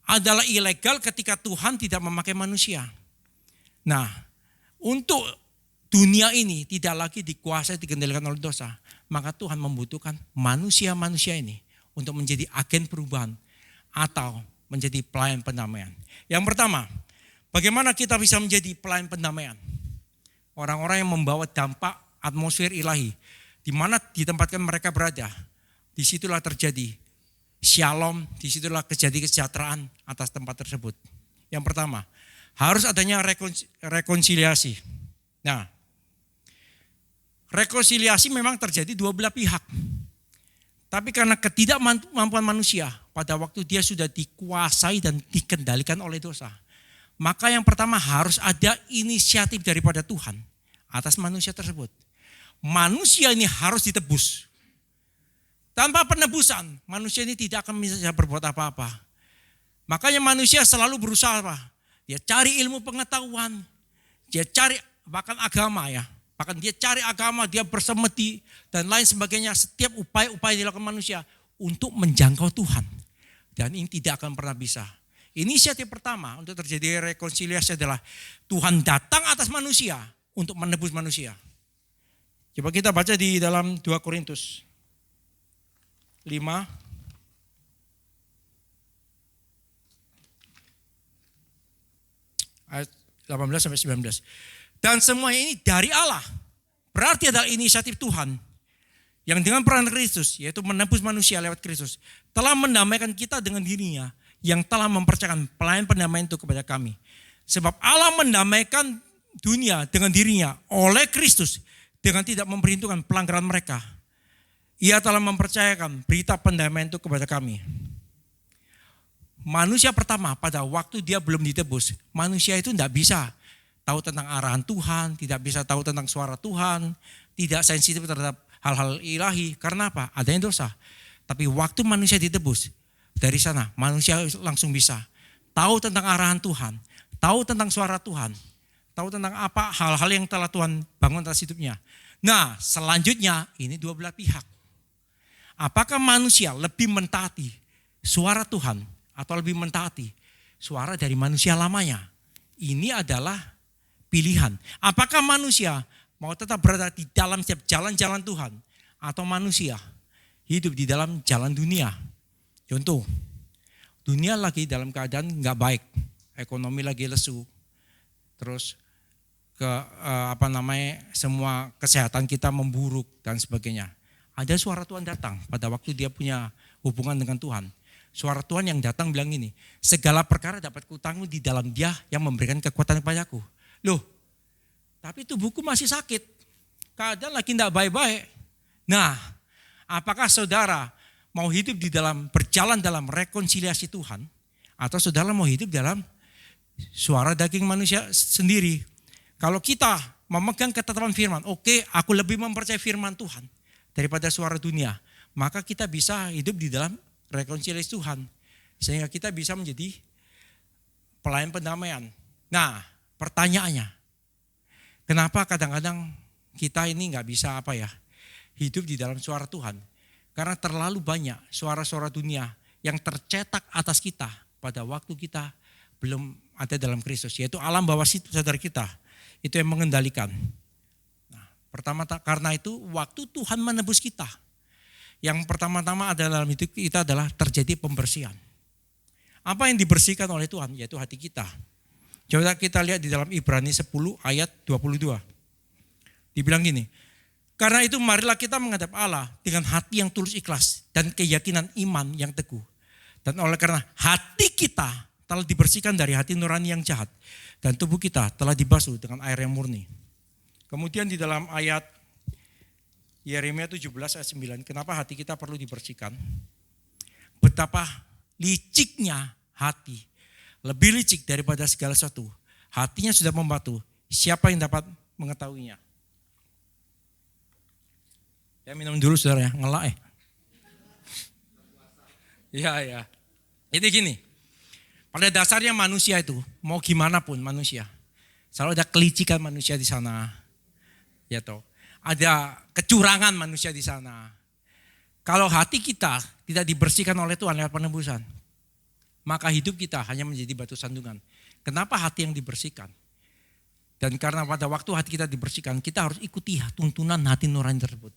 Adalah ilegal ketika Tuhan tidak memakai manusia. Nah, untuk dunia ini tidak lagi dikuasai, dikendalikan oleh dosa, maka Tuhan membutuhkan manusia-manusia ini untuk menjadi agen perubahan atau menjadi pelayan pendamaian. Yang pertama, bagaimana kita bisa menjadi pelayan pendamaian? Orang-orang yang membawa dampak atmosfer ilahi, di mana ditempatkan mereka berada, disitulah terjadi shalom, disitulah terjadi kesejahteraan atas tempat tersebut. Yang pertama, harus adanya rekonsiliasi. Nah, rekonsiliasi memang terjadi dua belah pihak. Tapi karena ketidakmampuan manusia, pada waktu dia sudah dikuasai dan dikendalikan oleh dosa, maka yang pertama harus ada inisiatif daripada Tuhan atas manusia tersebut. Manusia ini harus ditebus. Tanpa penebusan, manusia ini tidak akan bisa berbuat apa-apa. Makanya manusia selalu berusaha apa? Dia cari ilmu pengetahuan, dia cari bahkan agama ya. Bahkan dia cari agama, dia bersemedi dan lain sebagainya. Setiap upaya-upaya dilakukan manusia untuk menjangkau Tuhan. Dan ini tidak akan pernah bisa. Inisiatif pertama untuk terjadi rekonsiliasi adalah Tuhan datang atas manusia untuk menebus manusia. Coba kita baca di dalam 2 Korintus 5 ayat 18 sampai 19. Dan semua ini dari Allah. Berarti adalah inisiatif Tuhan yang dengan peran Kristus, yaitu menebus manusia lewat Kristus, telah mendamaikan kita dengan dirinya, yang telah mempercayakan pelayan pendamaian itu kepada kami. Sebab Allah mendamaikan dunia dengan dirinya oleh Kristus dengan tidak memperhitungkan pelanggaran mereka. Ia telah mempercayakan berita pendamaian itu kepada kami. Manusia pertama pada waktu dia belum ditebus, manusia itu tidak bisa tahu tentang arahan Tuhan, tidak bisa tahu tentang suara Tuhan, tidak sensitif terhadap hal-hal ilahi. Karena apa? Adanya dosa. Tapi waktu manusia ditebus, dari sana manusia langsung bisa tahu tentang arahan Tuhan, tahu tentang suara Tuhan, tahu tentang apa hal-hal yang telah Tuhan bangun atas hidupnya. Nah, selanjutnya ini dua belah pihak. Apakah manusia lebih mentaati suara Tuhan atau lebih mentaati suara dari manusia lamanya? Ini adalah pilihan. Apakah manusia mau tetap berada di dalam setiap jalan-jalan Tuhan, atau manusia hidup di dalam jalan dunia. Contoh, dunia lagi dalam keadaan nggak baik, ekonomi lagi lesu, terus semua kesehatan kita memburuk dan sebagainya. Ada suara Tuhan datang pada waktu dia punya hubungan dengan Tuhan. Suara Tuhan yang datang bilang ini, segala perkara dapat kutanggung di dalam Dia yang memberikan kekuatan kepadaku. Loh, tapi tubuhku masih sakit, keadaan lagi tidak baik-baik. Nah, apakah saudara mau hidup berjalan dalam rekonsiliasi Tuhan, atau saudara mau hidup dalam suara daging manusia sendiri? Kalau kita memegang ketetapan firman, oke, aku lebih mempercayai firman Tuhan daripada suara dunia, maka kita bisa hidup di dalam rekonsiliasi Tuhan, sehingga kita bisa menjadi pelayan pendamaian. Nah, pertanyaannya, kenapa kadang-kadang kita ini nggak bisa hidup di dalam suara Tuhan? Karena terlalu banyak suara-suara dunia yang tercetak atas kita pada waktu kita belum ada dalam Kristus, yaitu alam bawah sadar kita itu yang mengendalikan. Nah, karena itu waktu Tuhan menebus kita, yang pertama-tama adalah dalam hidup kita adalah terjadi pembersihan. Apa yang dibersihkan oleh Tuhan? Yaitu hati kita. Coba kita lihat di dalam Ibrani 10 ayat 22. Dibilang gini, karena itu marilah kita menghadap Allah dengan hati yang tulus ikhlas dan keyakinan iman yang teguh. Dan oleh karena hati kita telah dibersihkan dari hati nurani yang jahat dan tubuh kita telah dibasuh dengan air yang murni. Kemudian di dalam ayat Yeremia 17 ayat 9, kenapa hati kita perlu dibersihkan? Betapa liciknya hati, lebih licik daripada segala sesuatu. Hatinya sudah membatu, siapa yang dapat mengetahuinya? Ya minum dulu saudara ya, ngelak ya. Jadi gini, pada dasarnya manusia itu, mau gimana pun manusia, selalu ada kelicikan manusia di sana. Ya toh. Ada kecurangan manusia di sana. Kalau hati kita tidak dibersihkan oleh Tuhan lewat penebusan, maka hidup kita hanya menjadi batu sandungan. Kenapa hati yang dibersihkan? Dan karena pada waktu hati kita dibersihkan, kita harus ikuti tuntunan hati nurani tersebut.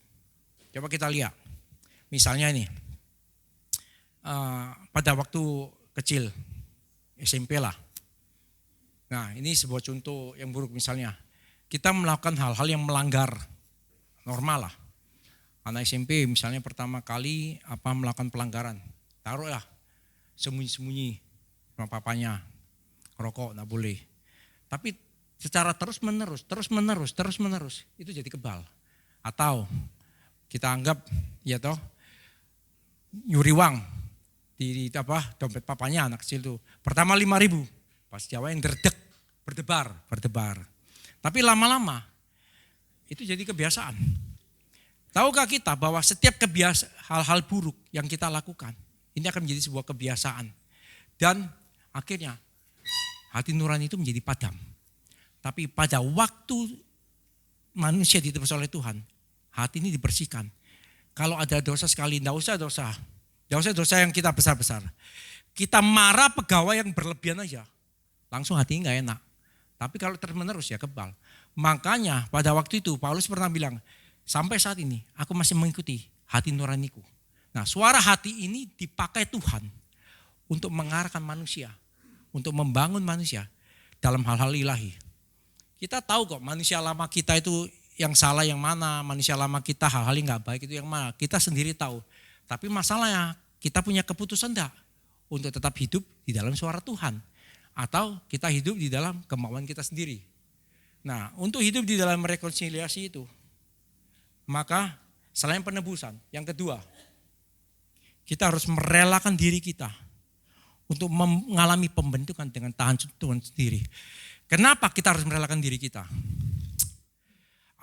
Coba kita lihat. Misalnya ini, pada waktu kecil, SMP lah. Nah ini sebuah contoh yang buruk misalnya. Kita melakukan hal-hal yang melanggar normal lah. Anak SMP misalnya pertama kali melakukan pelanggaran. Taruhlah sembunyi-sembunyi sama papanya. Rokok enggak boleh. Tapi secara terus menerus itu jadi kebal. Atau kita anggap nyuri uang di dompet papanya anak kecil itu. Pertama 5.000, pas Jawa yang berdebar. Tapi lama-lama itu jadi kebiasaan. Tahukah kita bahwa setiap hal-hal buruk yang kita lakukan, ini akan menjadi sebuah kebiasaan. Dan akhirnya hati nurani itu menjadi padam. Tapi pada waktu manusia ditebus oleh Tuhan, hati ini dibersihkan. Kalau ada dosa sekali, tidak usah dosa yang kita besar-besar. Kita marah pegawai yang berlebihan aja, langsung hati nggak enak. Tapi kalau terus-menerus ya kebal. Makanya pada waktu itu Paulus pernah bilang, sampai saat ini aku masih mengikuti hati nuraniku. Nah suara hati ini dipakai Tuhan untuk mengarahkan manusia, untuk membangun manusia dalam hal-hal ilahi. Kita tahu kok manusia lama kita itu yang salah yang mana, manusia lama kita hal-hal yang gak baik itu yang mana. Kita sendiri tahu. Tapi masalahnya kita punya keputusan enggak untuk tetap hidup di dalam suara Tuhan. Atau kita hidup di dalam kemauan kita sendiri. Nah untuk hidup di dalam rekonsiliasi itu, maka selain penebusan, yang kedua, kita harus merelakan diri kita untuk mengalami pembentukan dengan tangan Tuhan sendiri. Kenapa kita harus merelakan diri kita?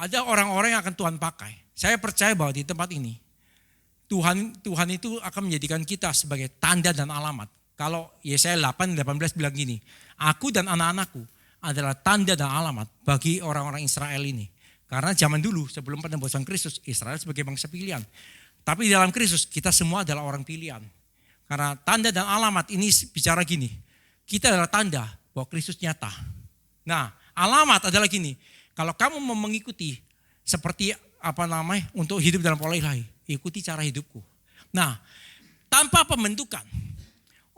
Ada orang-orang yang akan Tuhan pakai. Saya percaya bahwa di tempat ini, Tuhan itu akan menjadikan kita sebagai tanda dan alamat. Kalau Yesaya 8:18 bilang gini, aku dan anak-anakku adalah tanda dan alamat bagi orang-orang Israel ini. Karena zaman dulu sebelum penebusan Kristus, Israel sebagai bangsa pilihan. Tapi di dalam Kristus kita semua adalah orang pilihan. Karena tanda dan alamat ini bicara gini, kita adalah tanda bahwa Kristus nyata. Nah alamat adalah gini, kalau kamu mau mengikuti seperti untuk hidup dalam pola ilahi. Ikuti cara hidupku. Nah, tanpa pembentukan,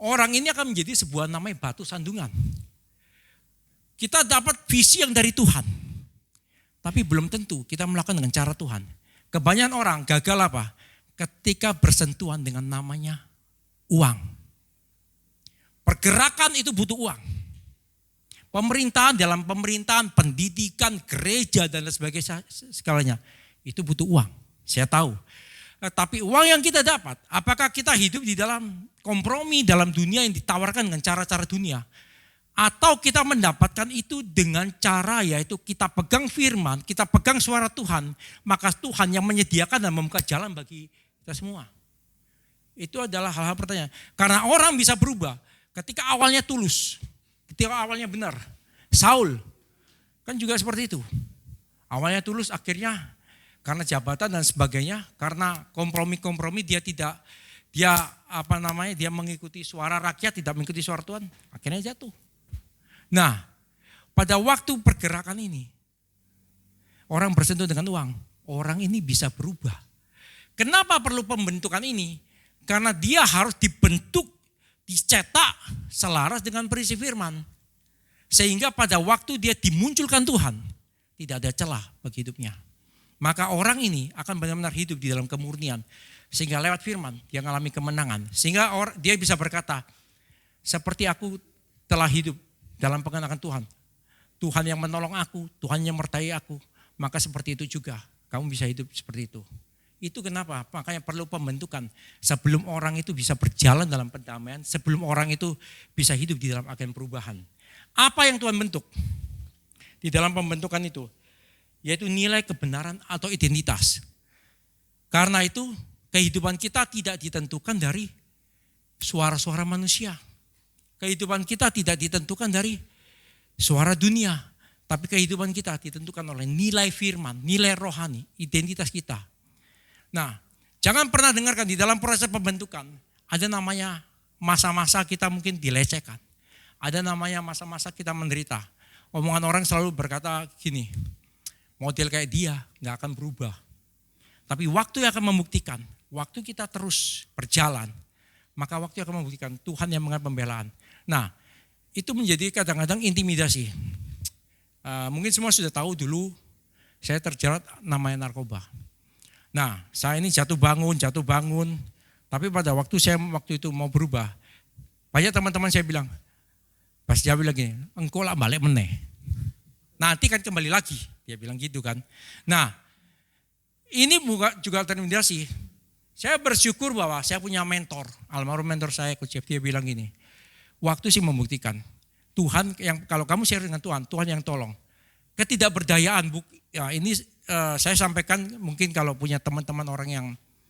orang ini akan menjadi sebuah namanya batu sandungan. Kita dapat visi yang dari Tuhan, tapi belum tentu kita melakukan dengan cara Tuhan. Kebanyakan orang gagal apa? Ketika bersentuhan dengan namanya uang. Pergerakan itu butuh uang. Dalam pemerintahan, pendidikan, gereja dan lain sebagainya segalanya itu butuh uang. Saya tahu. Tapi uang yang kita dapat, apakah kita hidup di dalam kompromi dalam dunia yang ditawarkan dengan cara-cara dunia? Atau kita mendapatkan itu dengan cara yaitu kita pegang firman, kita pegang suara Tuhan, maka Tuhan yang menyediakan dan membuka jalan bagi kita semua. Itu adalah hal-hal pertanyaan. Karena orang bisa berubah ketika awalnya tulus, ketika awalnya benar. Saul kan juga seperti itu. Awalnya tulus, akhirnya karena jabatan dan sebagainya, karena kompromi-kompromi dia mengikuti suara rakyat, tidak mengikuti suara Tuhan, akhirnya jatuh. Nah, pada waktu pergerakan ini, orang bersentuh dengan uang, orang ini bisa berubah. Kenapa perlu pembentukan ini? Karena dia harus dibentuk, dicetak selaras dengan prinsip firman. Sehingga pada waktu dia dimunculkan Tuhan, tidak ada celah bagi hidupnya. Maka orang ini akan benar-benar hidup di dalam kemurnian. Sehingga lewat firman dia mengalami kemenangan. Sehingga dia bisa berkata, seperti aku telah hidup dalam pengenalan Tuhan. Tuhan yang menolong aku, Tuhan yang menyertai aku. Maka seperti itu juga, kamu bisa hidup seperti itu. Itu kenapa? Makanya perlu pembentukan. Sebelum orang itu bisa berjalan dalam pendamaian, sebelum orang itu bisa hidup di dalam agen perubahan. Apa yang Tuhan bentuk? Di dalam pembentukan itu, yaitu nilai kebenaran atau identitas. Karena itu kehidupan kita tidak ditentukan dari suara-suara manusia. Kehidupan kita tidak ditentukan dari suara dunia. Tapi kehidupan kita ditentukan oleh nilai firman, nilai rohani, identitas kita. Nah, jangan pernah dengarkan di dalam proses pembentukan, ada namanya masa-masa kita mungkin dilecehkan. Ada namanya masa-masa kita menderita. Omongan orang selalu berkata gini, model kayak dia gak akan berubah. Tapi waktu yang akan membuktikan, waktu kita terus berjalan, maka waktu yang akan membuktikan Tuhan yang mengenai pembelaan. Nah, itu menjadi kadang-kadang intimidasi. Mungkin semua sudah tahu dulu saya terjerat namanya narkoba. Nah, saya ini jatuh bangun. Tapi pada waktu itu mau berubah, banyak teman-teman saya bilang, pas dia bilang gini, engkau lah balik meneh. Nanti kan kembali lagi, dia bilang gitu kan. Nah, ini juga intimidasi. Saya bersyukur bahwa saya punya mentor, almarhum mentor saya, Coach Jeff, dia bilang gini, waktu sih membuktikan, Tuhan yang kalau kamu share dengan Tuhan yang tolong. Ketidakberdayaan, ya ini saya sampaikan mungkin kalau punya teman-teman orang yang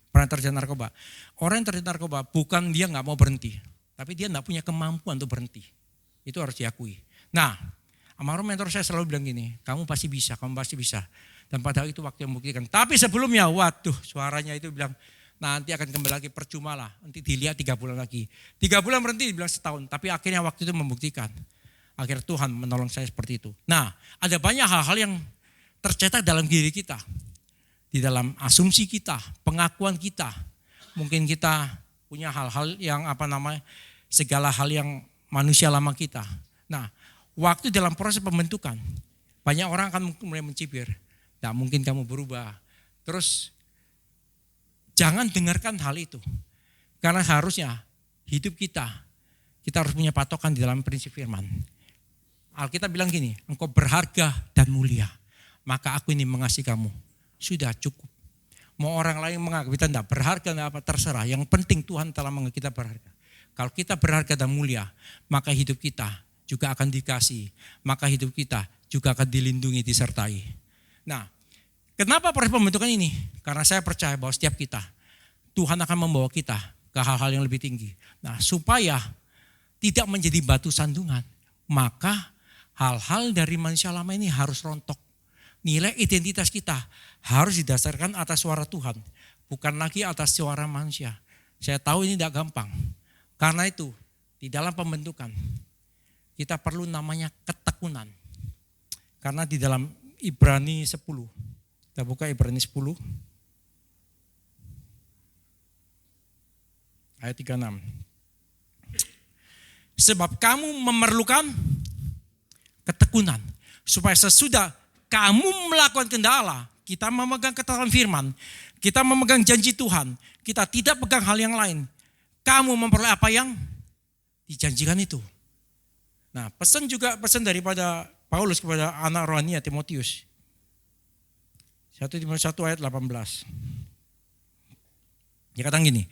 pernah terjerat narkoba. Orang yang terjerat narkoba bukan dia gak mau berhenti, tapi dia gak punya kemampuan untuk berhenti. Itu harus diakui. Nah, almarhum mentor saya selalu bilang gini, kamu pasti bisa. Dan pada itu waktu yang membuktikan. Tapi sebelumnya, waduh suaranya itu bilang, nanti akan kembali lagi, percuma lah. Nanti dilihat 3 bulan lagi. 3 bulan berhenti, dibilang setahun. Tapi akhirnya waktu itu membuktikan. Akhirnya Tuhan menolong saya seperti itu. Nah, ada banyak hal-hal yang tercetak dalam diri kita. Di dalam asumsi kita, pengakuan kita. Mungkin kita punya hal-hal yang segala hal yang manusia lama kita. Nah, waktu dalam proses pembentukan, banyak orang akan mulai mencibir. Nah, mungkin kamu berubah. Terus jangan dengarkan hal itu. Karena harusnya hidup kita harus punya patokan di dalam prinsip firman. Alkitab bilang gini, engkau berharga dan mulia, maka aku ini mengasihi kamu. Sudah cukup. Mau orang lain menganggap kita tidak berharga, terserah. Yang penting Tuhan telah menganggap kita berharga. Kalau kita berharga dan mulia, maka hidup kita juga akan dikasih. Maka hidup kita juga akan dilindungi, disertai. Nah, kenapa proses pembentukan ini? Karena saya percaya bahwa setiap kita, Tuhan akan membawa kita ke hal-hal yang lebih tinggi. Nah, supaya tidak menjadi batu sandungan, maka hal-hal dari manusia lama ini harus rontok. Nilai identitas kita harus didasarkan atas suara Tuhan, bukan lagi atas suara manusia. Saya tahu ini tidak gampang. Karena itu, di dalam pembentukan, kita perlu namanya ketekunan. Karena di dalam Ibrani 10, Kita buka Ibrani 10 ayat 36. Sebab kamu memerlukan ketekunan supaya sesudah kamu melakukan kehendak Allah, kita memegang ketetapan firman, kita memegang janji Tuhan, kita tidak pegang hal yang lain. Kamu memperoleh apa yang dijanjikan itu. Nah, pesan daripada Paulus kepada anak rohaninya Timotius. 1 Timotius 1 ayat 18. Dia katakan gini,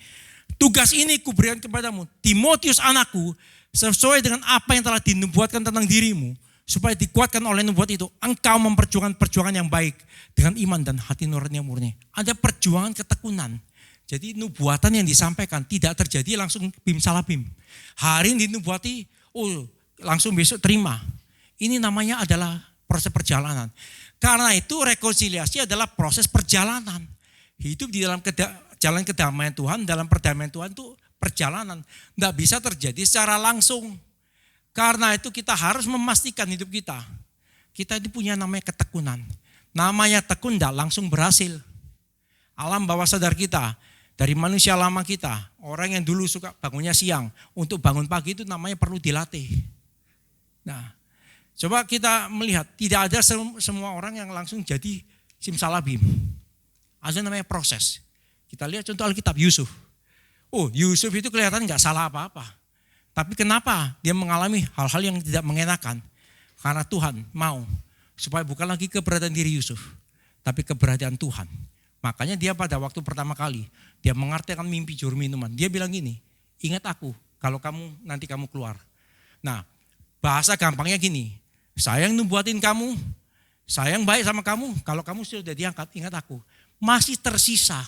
tugas ini kuberikan kepadamu, Timotius anakku, sesuai dengan apa yang telah dinubuatkan tentang dirimu, supaya dikuatkan oleh nubuat itu, engkau memperjuangkan perjuangan yang baik dengan iman dan hati nurani yang murni. Ada perjuangan ketekunan. Jadi nubuatan yang disampaikan tidak terjadi langsung bim salah bim. Hari ini dinubuati, langsung besok terima. Ini namanya adalah proses perjalanan. Karena itu rekonsiliasi adalah proses perjalanan. Hidup di dalam jalan kedamaian Tuhan, dalam perdamaian Tuhan itu perjalanan. Tidak bisa terjadi secara langsung. Karena itu kita harus memastikan hidup kita. Kita ini punya namanya ketekunan. Namanya tekun tidak langsung berhasil. Alam bawah sadar kita, dari manusia lama kita, orang yang dulu suka bangunnya siang, untuk bangun pagi itu namanya perlu dilatih. Nah, coba kita melihat, tidak ada semua orang yang langsung jadi simsalabim. Ada namanya proses. Kita lihat contoh Alkitab, Yusuf. Yusuf itu kelihatan gak salah apa-apa. Tapi kenapa dia mengalami hal-hal yang tidak mengenakan? Karena Tuhan mau supaya bukan lagi keberadaan diri Yusuf, tapi keberadaan Tuhan. Makanya dia pada waktu pertama kali, dia mengartikan mimpi juru minuman. Dia bilang gini, ingat aku kalau nanti kamu keluar. Nah, bahasa gampangnya gini, saya yang nubuatin kamu, saya yang baik sama kamu, kalau kamu sudah diangkat, ingat aku. Masih tersisa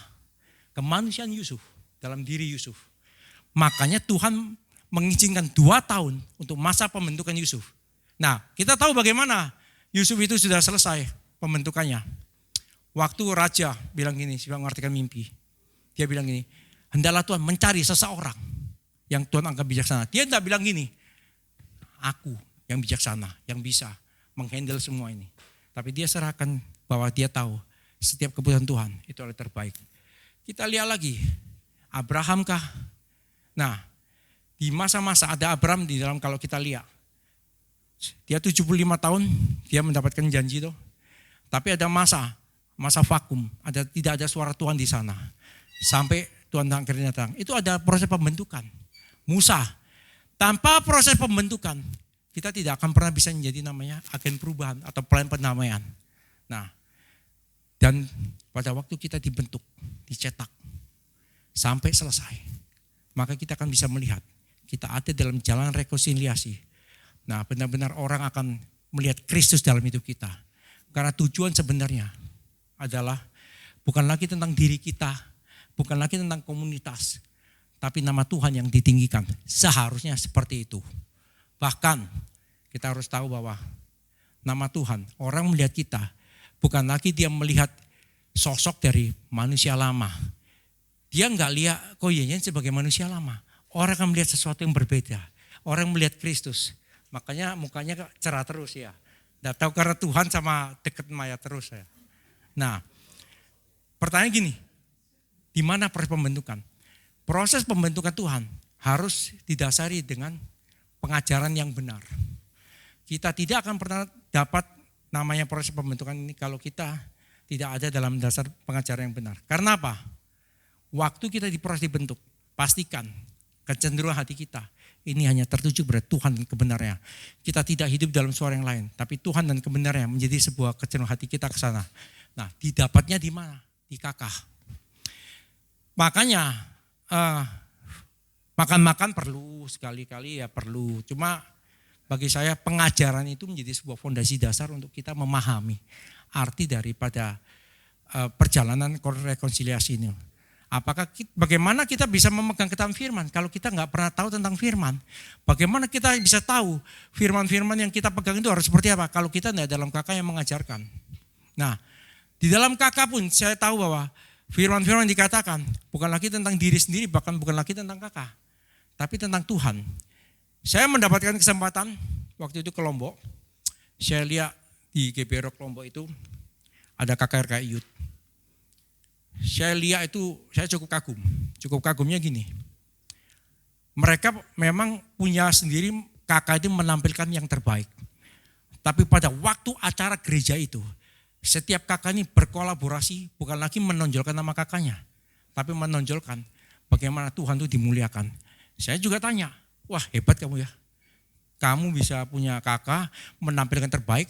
kemanusiaan Yusuf dalam diri Yusuf. Makanya Tuhan mengizinkan 2 tahun untuk masa pembentukan Yusuf. Nah, kita tahu bagaimana Yusuf itu sudah selesai pembentukannya. Waktu raja bilang gini, dia mengartikan mimpi. Dia bilang gini, hendaklah Tuhan mencari seseorang yang Tuhan anggap bijaksana. Dia tidak bilang gini, aku yang bijaksana, yang bisa menghandle semua ini. Tapi dia serahkan bahwa dia tahu setiap keputusan Tuhan itu adalah terbaik. Kita lihat lagi, Abraham kah? Nah, di masa-masa ada Abraham di dalam, kalau kita lihat. Dia 75 tahun, dia mendapatkan janji itu. Tapi ada masa vakum, tidak ada suara Tuhan di sana. Sampai Tuhan akhirnya datang. Itu ada proses pembentukan. Musa, tanpa proses pembentukan, kita tidak akan pernah bisa menjadi namanya agen perubahan atau pelayan pendamaian. Nah, dan pada waktu kita dibentuk, dicetak, sampai selesai, maka kita akan bisa melihat, kita ada dalam jalan rekonsiliasi. Nah, benar-benar orang akan melihat Kristus dalam hidup kita. Karena tujuan sebenarnya adalah bukan lagi tentang diri kita, bukan lagi tentang komunitas, tapi nama Tuhan yang ditinggikan. Seharusnya seperti itu. Bahkan kita harus tahu bahwa nama Tuhan, orang melihat kita, bukan lagi dia melihat sosok dari manusia lama. Dia enggak lihat koyenya sebagai manusia lama. Orang akan melihat sesuatu yang berbeda. Orang melihat Kristus. Makanya mukanya cerah terus ya. Enggak tahu karena Tuhan sama deket Maya terus ya. Nah, pertanyaan gini, di mana proses pembentukan? Proses pembentukan Tuhan harus didasari dengan pengajaran yang benar. Kita tidak akan pernah dapat namanya proses pembentukan ini kalau kita tidak ada dalam dasar pengajaran yang benar. Karena apa? Waktu kita diproses dibentuk, pastikan kecenderungan hati kita ini hanya tertuju pada Tuhan dan kebenarannya. Kita tidak hidup dalam suara yang lain, tapi Tuhan dan kebenarannya menjadi sebuah kecenderungan hati kita ke sana. Nah, didapatnya di mana? Di Kakak. Makanya makan-makan perlu, sekali-kali ya perlu. Cuma bagi saya pengajaran itu menjadi sebuah fondasi dasar untuk kita memahami arti daripada perjalanan rekonsiliasi ini. Bagaimana kita bisa memegang ketetapan firman kalau kita nggak pernah tahu tentang firman? Bagaimana kita bisa tahu firman-firman yang kita pegang itu harus seperti apa kalau kita tidak dalam Kakak yang mengajarkan? Nah, di dalam Kakak pun saya tahu bahwa firman-firman dikatakan bukan lagi tentang diri sendiri, bahkan bukan lagi tentang Kakak, tapi tentang Tuhan. Saya mendapatkan kesempatan waktu itu ke Lombok. Saya lihat di GBI Rock Lombok itu ada KKR Youth. Saya lihat itu, saya cukup kagum. Cukup kagumnya gini. Mereka memang punya sendiri, kakak itu menampilkan yang terbaik. Tapi pada waktu acara gereja itu, setiap kakak ini berkolaborasi, bukan lagi menonjolkan nama kakaknya, tapi menonjolkan bagaimana Tuhan itu dimuliakan. Saya juga tanya, wah hebat kamu ya. Kamu bisa punya kakak menampilkan terbaik,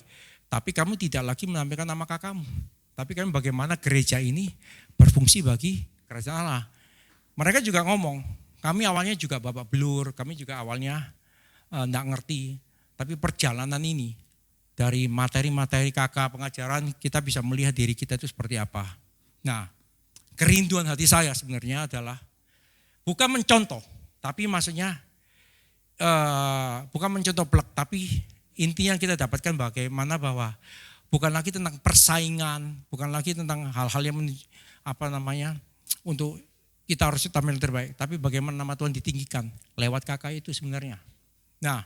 tapi kamu tidak lagi menampilkan nama kakakmu. Tapi kan bagaimana gereja ini berfungsi bagi kerajaan Allah. Mereka juga ngomong, kami awalnya juga babak belur, kami juga awalnya enggak ngerti. Tapi perjalanan ini, dari materi-materi kakak pengajaran, kita bisa melihat diri kita itu seperti apa. Nah, kerinduan hati saya sebenarnya adalah, bukan mencontoh, tapi maksudnya, bukan mencontoh plek, tapi intinya kita dapatkan bagaimana bahwa bukan lagi tentang persaingan, bukan lagi tentang hal-hal yang untuk kita harus tampil terbaik, tapi bagaimana nama Tuhan ditinggikan lewat kakak itu sebenarnya. Nah,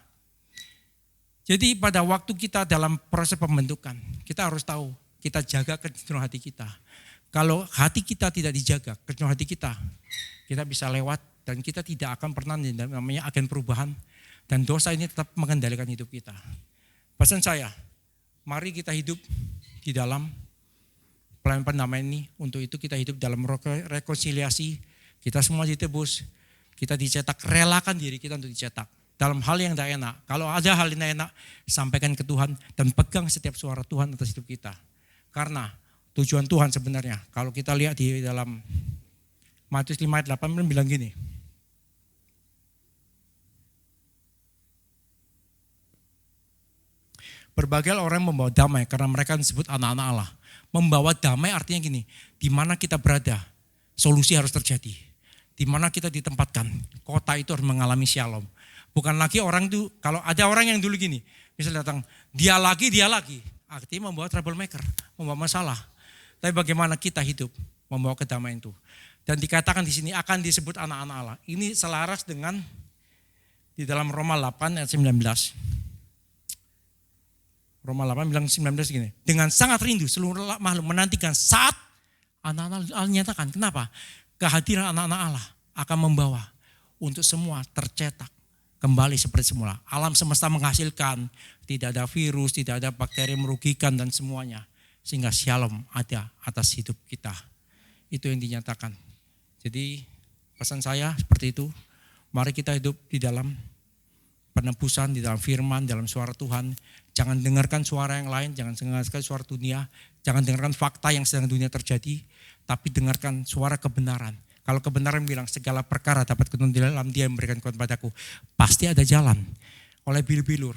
jadi pada waktu kita dalam proses pembentukan, kita harus tahu, kita jaga kecenderungan hati kita. Kalau hati kita tidak dijaga, kecenderungan hati kita bisa lewat dan kita tidak akan pernah namanya agen perubahan, dan dosa ini tetap mengendalikan hidup kita. Pesan saya, mari kita hidup di dalam pelayanan pendamaian ini. Untuk itu kita hidup dalam rekonsiliasi. Kita semua ditebus, kita dicetak, relakan diri kita untuk dicetak. Dalam hal yang tidak enak, kalau ada hal yang tidak enak, sampaikan ke Tuhan dan pegang setiap suara Tuhan atas hidup kita. Karena tujuan Tuhan sebenarnya, kalau kita lihat di dalam Matius 5 ayat 8 bilang gini. Berbagai orang membawa damai karena mereka disebut anak-anak Allah. Membawa damai artinya gini, di mana kita berada, solusi harus terjadi. Di mana kita ditempatkan, kota itu harus mengalami shalom. Bukan lagi orang itu, kalau ada orang yang dulu gini, misalnya datang, dia lagi, artinya membawa troublemaker, membawa masalah. Tapi bagaimana kita hidup, membawa kedamaian itu. Dan dikatakan di sini akan disebut anak-anak Allah. Ini selaras dengan di dalam Roma 8 ayat 19. Roma 8 bilang 19 gini, dengan sangat rindu seluruh makhluk menantikan saat anak-anak Allah nyatakan. Kenapa? Kehadiran anak-anak Allah akan membawa untuk semua tercetak kembali seperti semula. Alam semesta menghasilkan, tidak ada virus, tidak ada bakteri merugikan dan semuanya. Sehingga shalom ada atas hidup kita. Itu yang dinyatakan. Jadi pesan saya seperti itu. Mari kita hidup di dalam penebusan, di dalam firman, dalam suara Tuhan. Jangan dengarkan suara yang lain, jangan dengarkan suara dunia. Jangan dengarkan fakta yang sedang dunia terjadi. Tapi dengarkan suara kebenaran. Kalau kebenaran bilang segala perkara dapat kutuk di dalam Dia yang memberikan kuat padaku. Pasti ada jalan. Oleh bilur-bilur.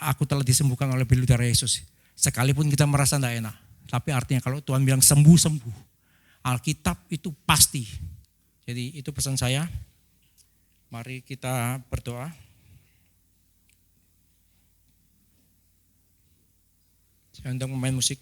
Aku telah disembuhkan oleh bilur darah Yesus. Sekalipun kita merasa tidak enak. Tapi artinya kalau Tuhan bilang sembuh-sembuh. Alkitab itu pasti. Jadi itu pesan saya. Mari kita berdoa. Saya undang pemain musik.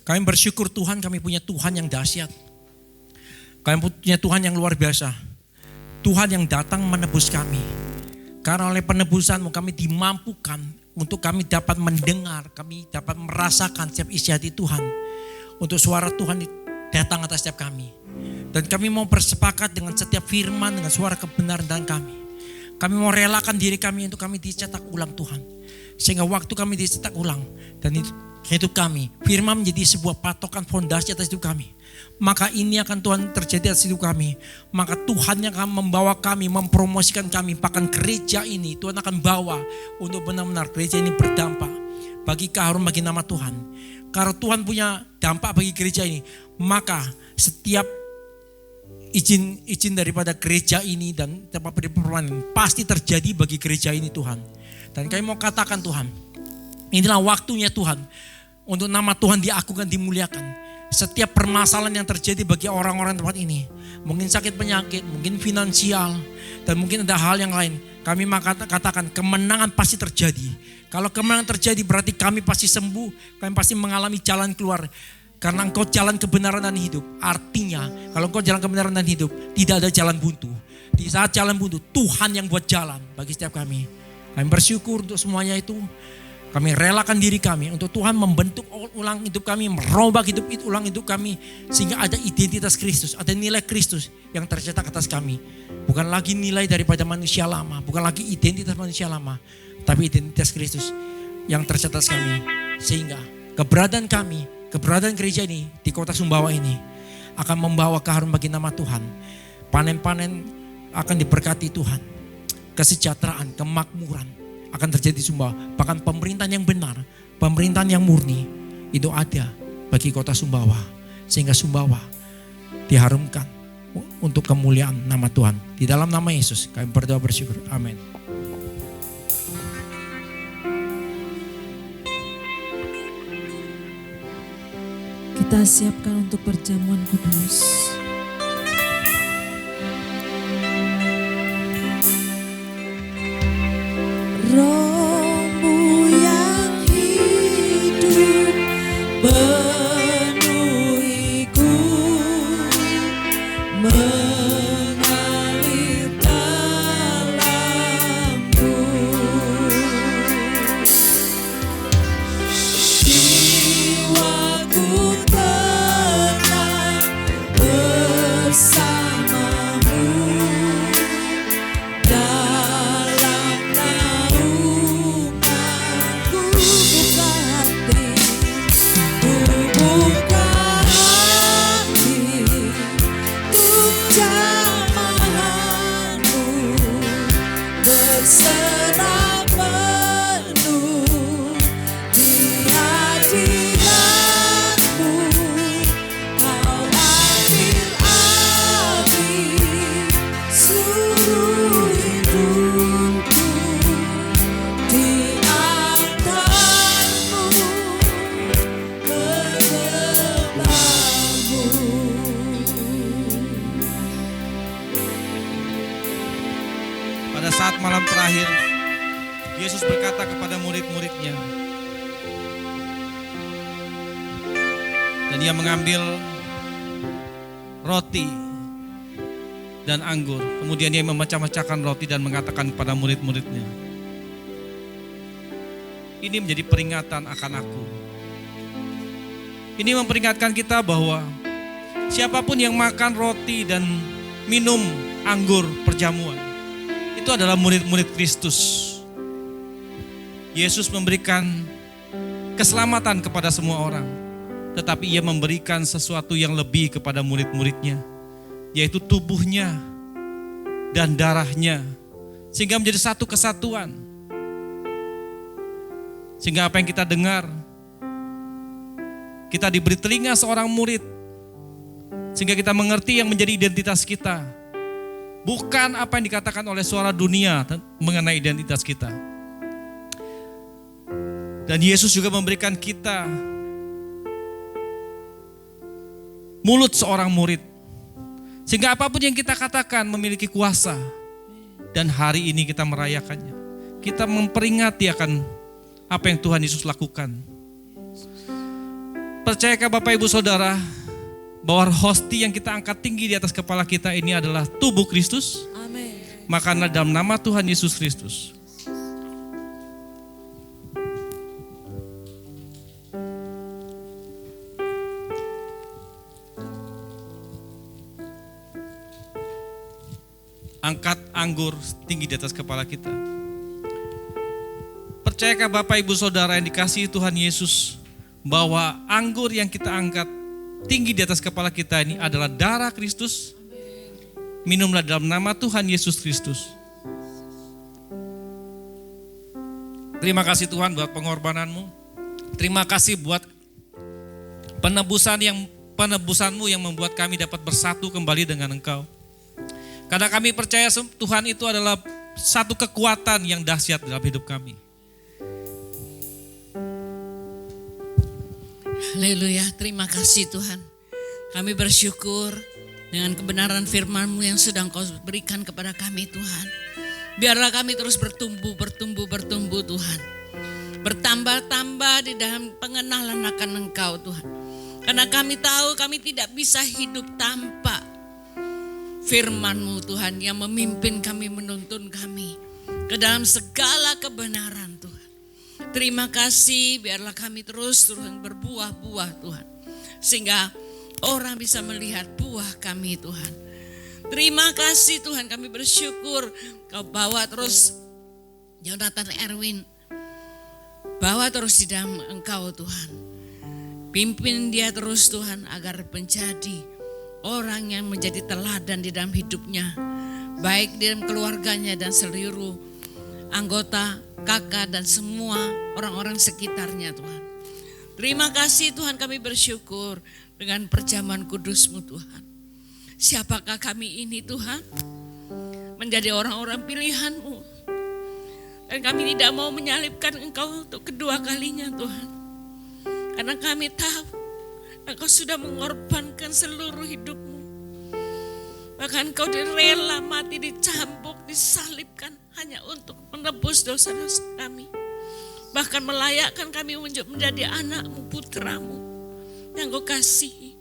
Kami bersyukur Tuhan, kami punya Tuhan yang dahsyat. Kami punya Tuhan yang luar biasa. Tuhan yang datang menebus kami. Karena oleh penebusan-Mu kami dimampukan untuk kami dapat mendengar, kami dapat merasakan setiap isi hati Tuhan. Untuk suara Tuhan datang atas setiap kami. Dan kami mau bersepakat dengan setiap firman, dengan suara kebenaran dan kami. Kami mau relakan diri kami untuk kami dicetak ulang Tuhan. Sehingga waktu kami dicetak ulang dan hidup kami, firman menjadi sebuah patokan fondasi atas hidup kami. Maka ini akan Tuhan terjadi atas hidup kami. Maka Tuhan yang akan membawa kami, mempromosikan kami. Bahkan gereja ini Tuhan akan bawa untuk benar-benar gereja ini berdampak bagi keharuman bagi nama Tuhan. Karena Tuhan punya dampak bagi gereja ini, maka setiap izin daripada gereja ini dan tempat perpuluhan pasti terjadi bagi gereja ini Tuhan. Dan kami mau katakan Tuhan, inilah waktunya Tuhan untuk nama Tuhan diakukan, dimuliakan. Setiap permasalahan yang terjadi bagi orang-orang tempat ini, mungkin sakit penyakit, mungkin finansial, dan mungkin ada hal yang lain, kami katakan kemenangan pasti terjadi. Kalau kemenangan terjadi berarti kami pasti sembuh, kami pasti mengalami jalan keluar. Karena engkau jalan kebenaran dan hidup. Artinya kalau engkau jalan kebenaran dan hidup, tidak ada jalan buntu. Di saat jalan buntu, Tuhan yang buat jalan bagi setiap kami. Kami bersyukur untuk semuanya itu. Kami relakan diri kami untuk Tuhan membentuk ulang hidup kami, merubah ulang hidup kami. Sehingga ada identitas Kristus, ada nilai Kristus yang tercetak atas kami. Bukan lagi nilai daripada manusia lama, bukan lagi identitas manusia lama. Tapi identitas Kristus yang tercetak atas kami. Sehingga keberadaan kami, keberadaan gereja ini di kota Sumbawa ini akan membawa keharuman bagi nama Tuhan. Panen-panen akan diberkati Tuhan. Kesejahteraan, kemakmuran akan terjadi di Sumbawa. Bahkan pemerintahan yang benar, pemerintahan yang murni itu ada bagi kota Sumbawa. Sehingga Sumbawa diharumkan untuk kemuliaan nama Tuhan. Di dalam nama Yesus kami berdoa bersyukur. Amin. Kita siapkan untuk perjamuan kudus. Roh-Mu yang hidup penuhiku, mengalir dalamku. Jiwaku tenang bersamamu dalam naunganku. Buka hati, buka hati untuk jamahanmu, berserah penuh di hadiratmu. Kau ambil alih seluruh hidupku, diangkatmu bersebelahmu. Pada saat malam terakhir, Yesus berkata kepada murid-muridnya, dan Dia mengambil roti dan anggur. Kemudian Dia memecah-mecahkan roti dan mengatakan kepada murid-muridnya, ini menjadi peringatan akan aku. Ini memperingatkan kita bahwa siapapun yang makan roti dan minum anggur perjamuan, itu adalah murid-murid Kristus. Yesus memberikan keselamatan kepada semua orang, tetapi Ia memberikan sesuatu yang lebih kepada murid-muridnya, yaitu tubuhnya dan darahnya, sehingga menjadi satu kesatuan. Sehingga apa yang kita dengar, kita diberi telinga seorang murid, sehingga kita mengerti yang menjadi identitas kita. Bukan apa yang dikatakan oleh suara dunia mengenai identitas kita. Dan Yesus juga memberikan kita mulut seorang murid. Sehingga apapun yang kita katakan memiliki kuasa. Dan hari ini kita merayakannya. Kita memperingati akan apa yang Tuhan Yesus lakukan. Percayakah Bapak Ibu Saudara bahwa hosti yang kita angkat tinggi di atas kepala kita ini adalah tubuh Kristus? Amin. Makanlah dalam nama Tuhan Yesus Kristus. Angkat anggur tinggi di atas kepala kita. Percayakah Bapak Ibu Saudara yang dikasihi Tuhan Yesus bahwa anggur yang kita angkat tinggi di atas kepala kita ini adalah darah Kristus? Minumlah dalam nama Tuhan Yesus Kristus. Terima kasih Tuhan buat pengorbananmu. Terima kasih buat penebusanmu yang membuat kami dapat bersatu kembali dengan Engkau. Karena kami percaya Tuhan itu adalah satu kekuatan yang dahsyat dalam hidup kami. Haleluya, terima kasih Tuhan. Kami bersyukur dengan kebenaran firman-Mu yang sudah Engkau berikan kepada kami Tuhan. Biarlah kami terus bertumbuh Tuhan. Bertambah-tambah di dalam pengenalan akan Engkau Tuhan. Karena kami tahu kami tidak bisa hidup tanpa firman-Mu Tuhan yang memimpin kami, menuntun kami ke dalam segala kebenaran Tuhan. Terima kasih, biarlah kami terus berbuah-buah Tuhan. Sehingga orang bisa melihat buah kami Tuhan. Terima kasih Tuhan, kami bersyukur Kau bawa terus Jonathan Erwin. Bawa terus di dalam Engkau Tuhan. Pimpin dia terus Tuhan agar menjadi orang yang menjadi teladan di dalam hidupnya. Baik di dalam keluarganya dan seluruh anggota, kakak dan semua orang-orang sekitarnya Tuhan. Terima kasih Tuhan, kami bersyukur dengan perjamuan kudus-Mu Tuhan. Siapakah kami ini Tuhan? Menjadi orang-orang pilihan-Mu. Dan kami tidak mau menyalibkan Engkau untuk kedua kalinya Tuhan. Karena kami tahu Engkau sudah mengorbankan seluruh hidup-Mu. Bahkan Engkau rela mati, dicambuk, disalibkan hanya untuk menebus dosa-dosa kami. Bahkan melayakkan kami menjadi anak-Mu, putra-Mu yang Kau kasihi.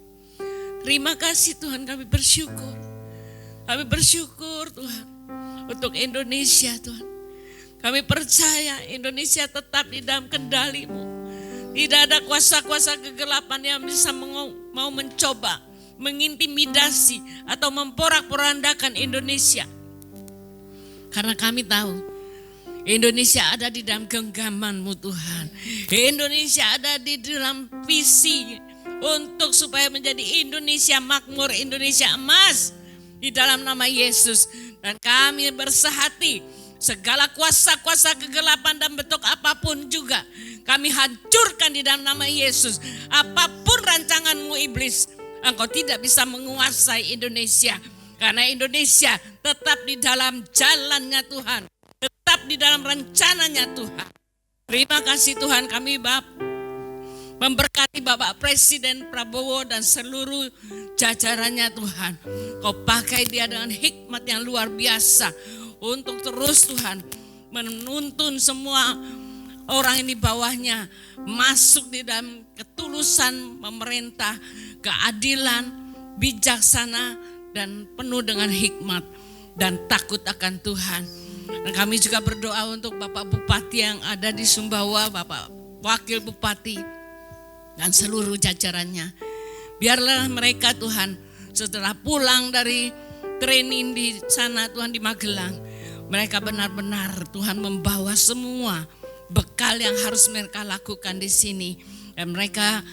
Terima kasih Tuhan, kami bersyukur. Kami bersyukur Tuhan untuk Indonesia Tuhan. Kami percaya Indonesia tetap di dalam kendali-Mu. Tidak ada kuasa-kuasa kegelapan yang bisa mau mencoba mengintimidasi atau memporak-porandakan Indonesia. Karena kami tahu Indonesia ada di dalam genggaman-Mu Tuhan. Indonesia ada di dalam visi untuk supaya menjadi Indonesia makmur, Indonesia emas di dalam nama Yesus. Dan kami bersehati segala kuasa-kuasa kegelapan dan bentuk apapun juga kami hancurkan di dalam nama Yesus. Apapun rancangan-Mu iblis, Engkau tidak bisa menguasai Indonesia. Karena Indonesia tetap di dalam jalannya Tuhan. Tetap di dalam rencananya Tuhan. Terima kasih Tuhan, kami memberkati Bapak Presiden Prabowo dan seluruh jajarannya Tuhan. Kau pakai dia dengan hikmat yang luar biasa. Untuk terus Tuhan menuntun semua orang yang di bawahnya masuk di dalam ketulusan memerintah, keadilan, bijaksana, dan penuh dengan hikmat dan takut akan Tuhan. Dan kami juga berdoa untuk Bapak Bupati yang ada di Sumbawa, Bapak Wakil Bupati, dan seluruh jajarannya. Biarlah mereka Tuhan setelah pulang dari training di sana Tuhan di Magelang, mereka benar-benar Tuhan membawa semua bekal yang harus mereka lakukan di sini. Dan mereka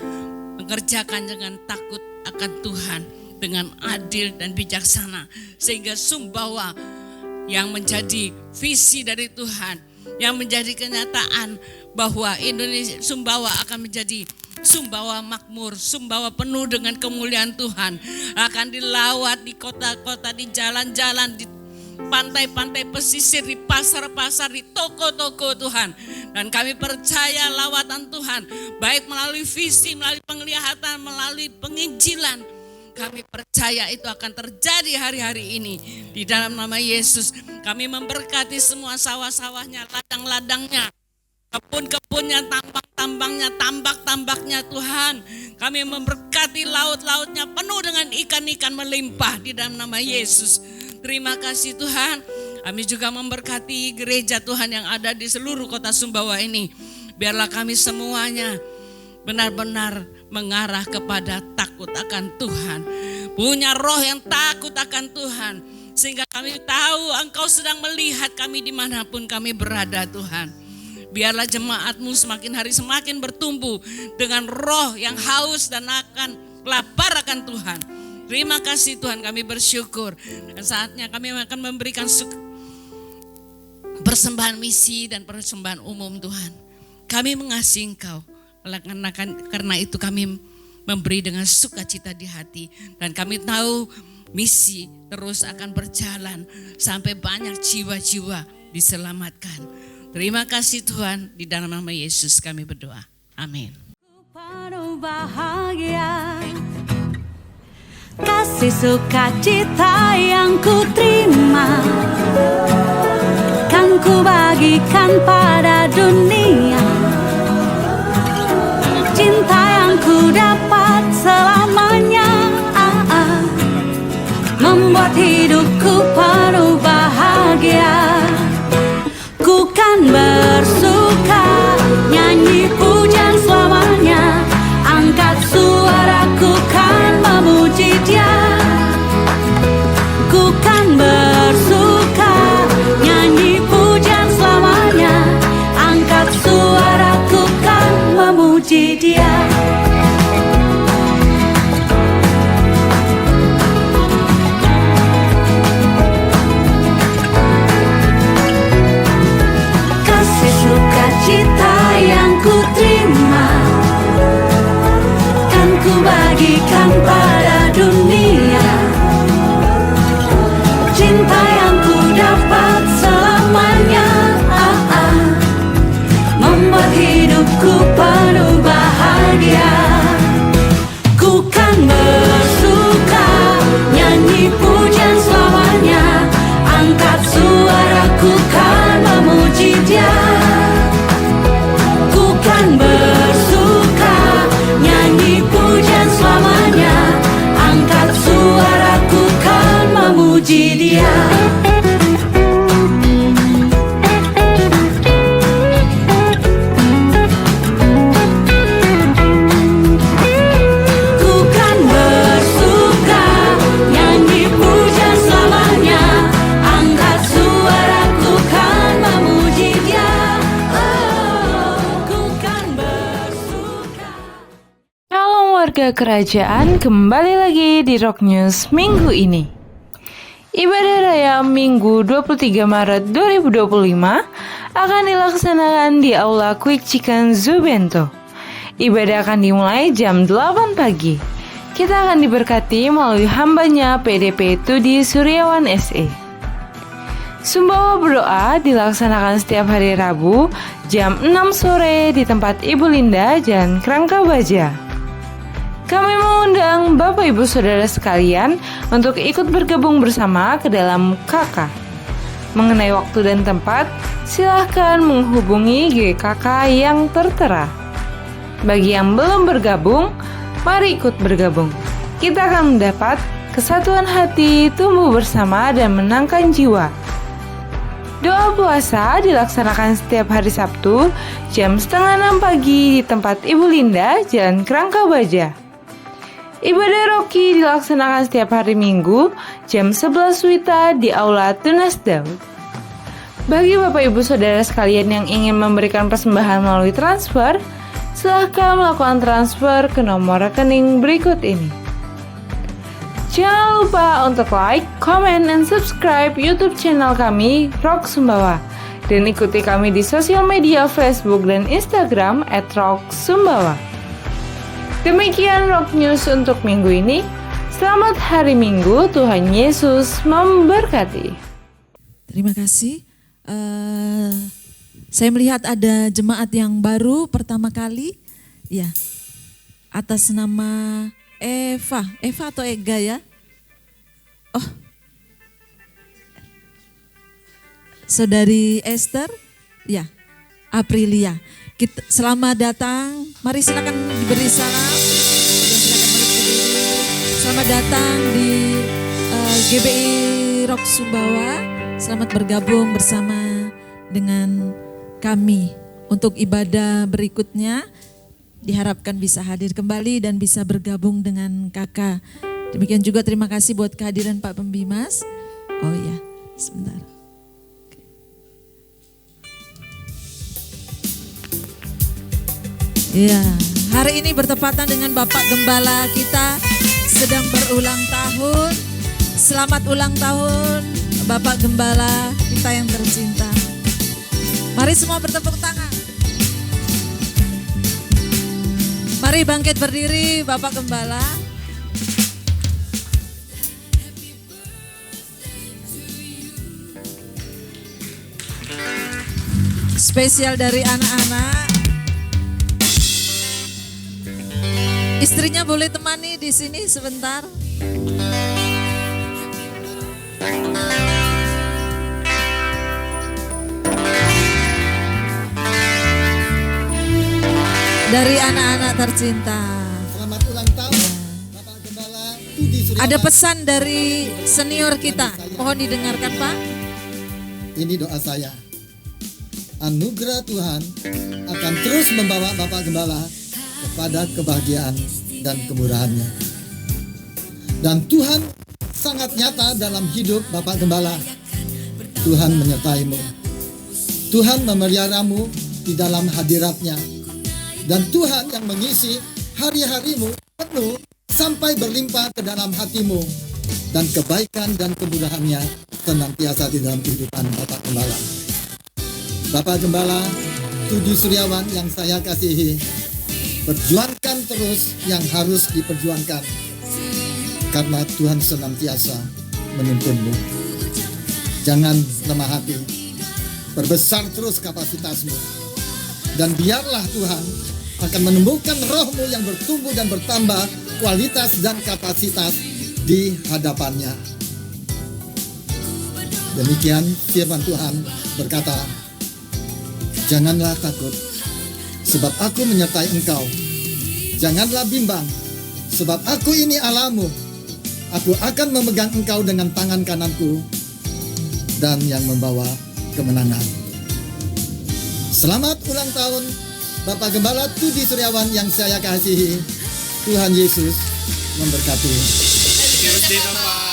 mengerjakan dengan takut akan Tuhan, dengan adil dan bijaksana. Sehingga Sumbawa yang menjadi visi dari Tuhan, yang menjadi kenyataan bahwa Indonesia, Sumbawa akan menjadi Sumbawa makmur, Sumbawa penuh dengan kemuliaan Tuhan. Akan dilawat di kota-kota, di jalan-jalan, di pantai-pantai pesisir, di pasar-pasar, di toko-toko Tuhan. Dan kami percaya lawatan Tuhan, baik melalui visi, melalui penglihatan, melalui penginjilan, kami percaya itu akan terjadi hari-hari ini. Di dalam nama Yesus, kami memberkati semua sawah-sawahnya, ladang-ladangnya, kebun-kebunnya, tambang-tambangnya, tambak-tambaknya Tuhan. Kami memberkati laut-lautnya penuh dengan ikan-ikan melimpah di dalam nama Yesus. Terima kasih Tuhan. Kami juga memberkati gereja Tuhan yang ada di seluruh kota Sumbawa ini. Biarlah kami semuanya benar-benar mengarah kepada takut akan Tuhan. Punya roh yang takut akan Tuhan. Sehingga kami tahu Engkau sedang melihat kami dimanapun kami berada Tuhan. Biarlah jemaat-Mu semakin hari semakin bertumbuh dengan roh yang haus dan akan lapar akan Tuhan. Terima kasih Tuhan, kami bersyukur. Dan saatnya kami akan memberikan persembahan misi dan persembahan umum Tuhan. Kami mengasihi Engkau. Karena itu kami memberi dengan sukacita di hati. Dan kami tahu misi terus akan berjalan sampai banyak jiwa-jiwa diselamatkan. Terima kasih Tuhan, di dalam nama Yesus kami berdoa. Amin. bahagia, kasih sukacita yang ku terima, kan ku bagikan pada dunia. Cinta yang ku dapat selamanya, membuat hidupku penuh bahagia. Ku kan bersuka nyanyi pujian selamanya, angkat suaraku kan memuji Dia. Ku kan bersuka nyanyi pujian selamanya, angkat suaraku kan memuji Dia. Sukacita yang ku terima, kan ku bagikan pada dunia. Cinta yang ku dapat selamanya, membuat hidupku penuh bahagia. Ku kan bersuka nyanyi pujian selamanya, angkat suaraku kan memuji Dia. Kan bersuka nyanyi pujian selamanya, angkat suaraku kan memuji Dia. Ku kan bersuka nyanyi pujian selamanya, angkat suaraku kan memuji Dia. Warga kerajaan, kembali lagi di Rock News minggu ini. Ibadah Raya Minggu 23 Maret 2025 akan dilaksanakan di Aula Quick Chicken Zoo Bento. Ibadah akan dimulai jam 8 pagi. Kita akan diberkati melalui hambanya PDP Tudi Suryawan SE. Sumbawa berdoa dilaksanakan setiap hari Rabu jam 6 sore di tempat Ibu Linda, Jalan Kerangka Baja. Kami mengundang Bapak Ibu Saudara sekalian untuk ikut bergabung bersama ke dalam KK. Mengenai waktu dan tempat, silahkan menghubungi GKK yang tertera. Bagi yang belum bergabung, mari ikut bergabung. Kita akan mendapat kesatuan hati, tumbuh bersama dan menangkan jiwa. Doa puasa dilaksanakan setiap hari Sabtu jam 5:30 pagi di tempat Ibu Linda, Jalan Kerangka Baja. Ibadah Roki dilaksanakan setiap hari Minggu jam 11 WITA di Aula Tunas Daud. Bagi Bapak Ibu Saudara sekalian yang ingin memberikan persembahan melalui transfer, silahkan melakukan transfer ke nomor rekening berikut ini. Jangan lupa untuk like, comment, dan subscribe YouTube channel kami Rock Sumbawa, dan ikuti kami di sosial media Facebook dan Instagram @rocksumbawa. Demikian Rock News untuk minggu ini. Selamat hari Minggu, Tuhan Yesus memberkati. Terima kasih. Saya melihat ada jemaat yang baru pertama kali, ya, atas nama Eva atau Ega ya? Oh, Saudari Esther, ya, Aprilia. Selamat datang. Mari silakan diberi salam. Ya, silakan berdiri. Selamat datang di GBI Rock Sumbawa. Selamat bergabung bersama dengan kami untuk ibadah berikutnya. Diharapkan bisa hadir kembali dan bisa bergabung dengan kakak. Demikian juga terima kasih buat kehadiran Pak Pembimas. Oh ya, sebentar. Ya, hari ini bertepatan dengan Bapak Gembala kita sedang berulang tahun. Selamat ulang tahun Bapak Gembala kita yang tercinta. Mari semua bertepuk tangan. Mari bangkit berdiri Bapak Gembala. Spesial dari anak-anak. Istrinya boleh temani di sini sebentar. Dari anak-anak tercinta. Selamat ulang tahun Bapak Gembala Tudi Suryawan. Ada pesan dari senior kita. Mohon didengarkan, Pak. Ini doa saya. Anugerah Tuhan akan terus membawa Bapak Gembala kepada kebahagiaan dan kemurahannya. Dan Tuhan sangat nyata dalam hidup Bapak Gembala. Tuhan menyertaimu. Tuhan memeliharamu di dalam hadiratnya. Dan Tuhan yang mengisi hari-harimu penuh sampai berlimpah ke dalam hatimu. Dan kebaikan dan kemurahannya senantiasa di dalam kehidupan Bapak Gembala. Bapak Gembala Tudi Suryawan yang saya kasihi, perjuangkan terus yang harus diperjuangkan. Karena Tuhan senantiasa menuntunmu. Jangan lemah hati. Perbesar terus kapasitasmu. Dan biarlah Tuhan akan menumbuhkan rohmu yang bertumbuh dan bertambah kualitas dan kapasitas di hadapannya. Demikian firman Tuhan berkata, janganlah takut, sebab aku menyertai engkau. Janganlah bimbang, sebab aku ini Allahmu. Aku akan memegang engkau dengan tangan kananku dan yang membawa kemenangan. Selamat ulang tahun Bapak Gembala Tudi Suryawan yang saya kasihi. Tuhan Yesus memberkati. Bapak.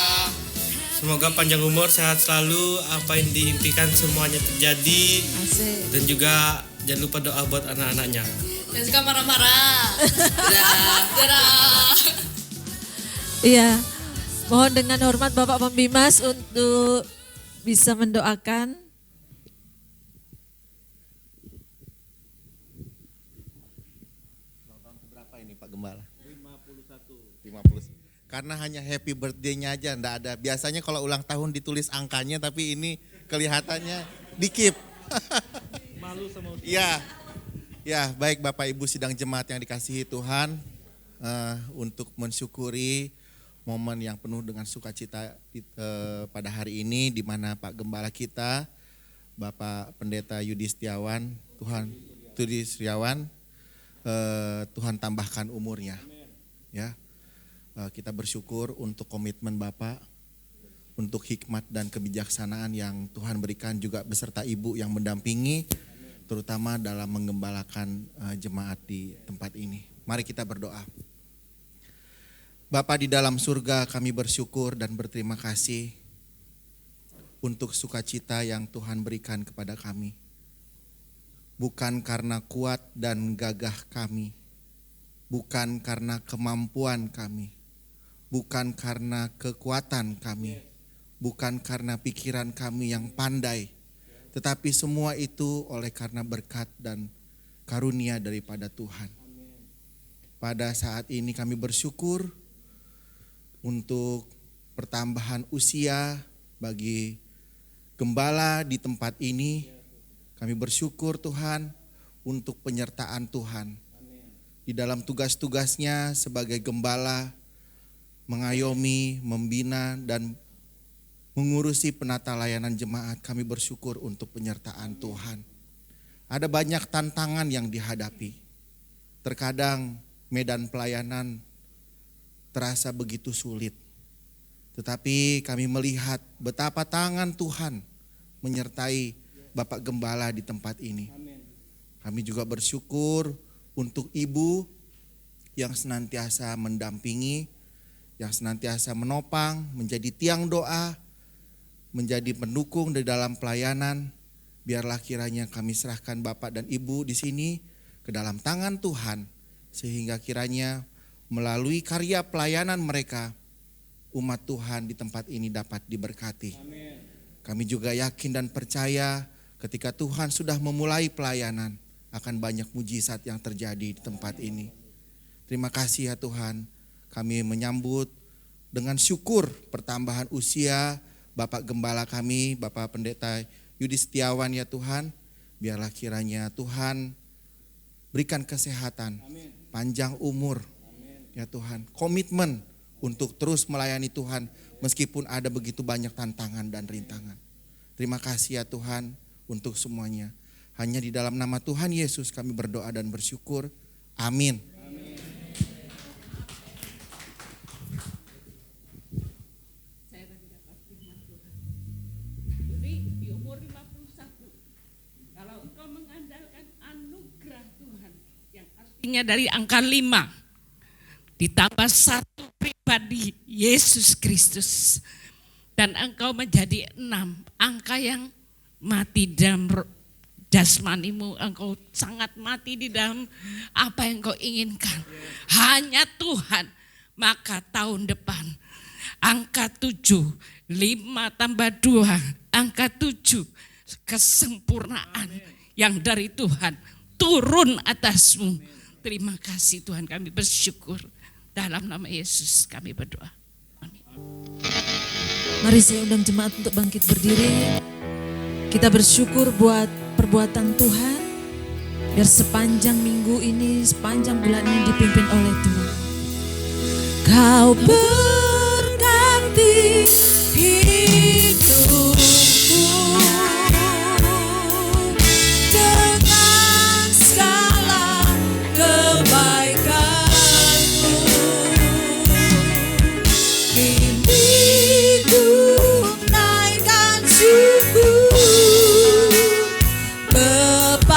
Semoga panjang umur, sehat selalu, apa yang diimpikan semuanya terjadi. Asik. Dan juga jangan lupa doa buat anak-anaknya. Dan suka marah-marah. Dadah. Iya. Mohon dengan hormat Bapak Pembimas untuk bisa mendoakan. Berapa ini Pak Gembala? 51. Karena hanya happy birthday-nya aja, enggak ada. Biasanya kalau ulang tahun ditulis angkanya, tapi ini kelihatannya dikip. Malu sama Ya, ya baik Bapak Ibu sidang jemaat yang dikasihi Tuhan, untuk mensyukuri momen yang penuh dengan sukacita pada hari ini, di mana Pak Gembala kita, Bapak Pendeta Yudi Setiawan, Tudi Suryawan, Tuhan tambahkan umurnya, ya. Kita bersyukur untuk komitmen Bapak, untuk hikmat dan kebijaksanaan yang Tuhan berikan juga beserta Ibu yang mendampingi, terutama dalam menggembalakan jemaat di tempat ini. Mari kita berdoa. Bapa di dalam surga, kami bersyukur dan berterima kasih untuk sukacita yang Tuhan berikan kepada kami. Bukan karena kuat dan gagah kami, bukan karena kemampuan kami, bukan karena kekuatan kami, bukan karena pikiran kami yang pandai, tetapi semua itu oleh karena berkat dan karunia daripada Tuhan. Pada saat ini kami bersyukur untuk pertambahan usia bagi gembala di tempat ini. Kami bersyukur Tuhan untuk penyertaan Tuhan di dalam tugas-tugasnya sebagai gembala, mengayomi, membina, dan mengurusi penata layanan jemaat. Kami bersyukur untuk penyertaan Tuhan. Ada banyak tantangan yang dihadapi. Terkadang medan pelayanan terasa begitu sulit. Tetapi kami melihat betapa tangan Tuhan menyertai Bapak Gembala di tempat ini. Kami juga bersyukur untuk Ibu yang senantiasa mendampingi, yang senantiasa menopang, menjadi tiang doa, menjadi pendukung di dalam pelayanan. Biarlah kiranya kami serahkan Bapak dan Ibu di sini ke dalam tangan Tuhan, sehingga kiranya melalui karya pelayanan mereka, umat Tuhan di tempat ini dapat diberkati. Kami juga yakin dan percaya ketika Tuhan sudah memulai pelayanan, akan banyak mujizat yang terjadi di tempat ini. Terima kasih ya Tuhan, kami menyambut dengan syukur pertambahan usia Bapak Gembala kami, Bapak Pendeta Yudi Setiawan ya Tuhan. Biarlah kiranya Tuhan berikan kesehatan, panjang umur, Ya Tuhan, komitmen untuk terus melayani Tuhan meskipun ada begitu banyak tantangan dan rintangan. Terima kasih ya Tuhan untuk semuanya. Hanya di dalam nama Tuhan Yesus kami berdoa dan bersyukur. Amin. Di umur 51, kalau engkau mengandalkan anugerah Tuhan yang artinya dari angka 5 ditambah 1 pribadi Yesus Kristus, dan engkau menjadi 6, angka yang mati dalam jasmanimu, engkau sangat mati di dalam apa yang engkau inginkan, hanya Tuhan. Maka tahun depan angka 7, 5 tambah 2, angka 7, kesempurnaan yang dari Tuhan turun atasmu. Terima kasih Tuhan, kami bersyukur. Dalam nama Yesus kami berdoa. Amin. Mari saya undang jemaat untuk bangkit berdiri. Kita bersyukur buat perbuatan Tuhan. Biar sepanjang minggu ini, sepanjang bulan ini dipimpin oleh Tuhan. Kau berganti hidupku dengan segala kebaikanmu. Kini ku naikkan syukur kepadamu,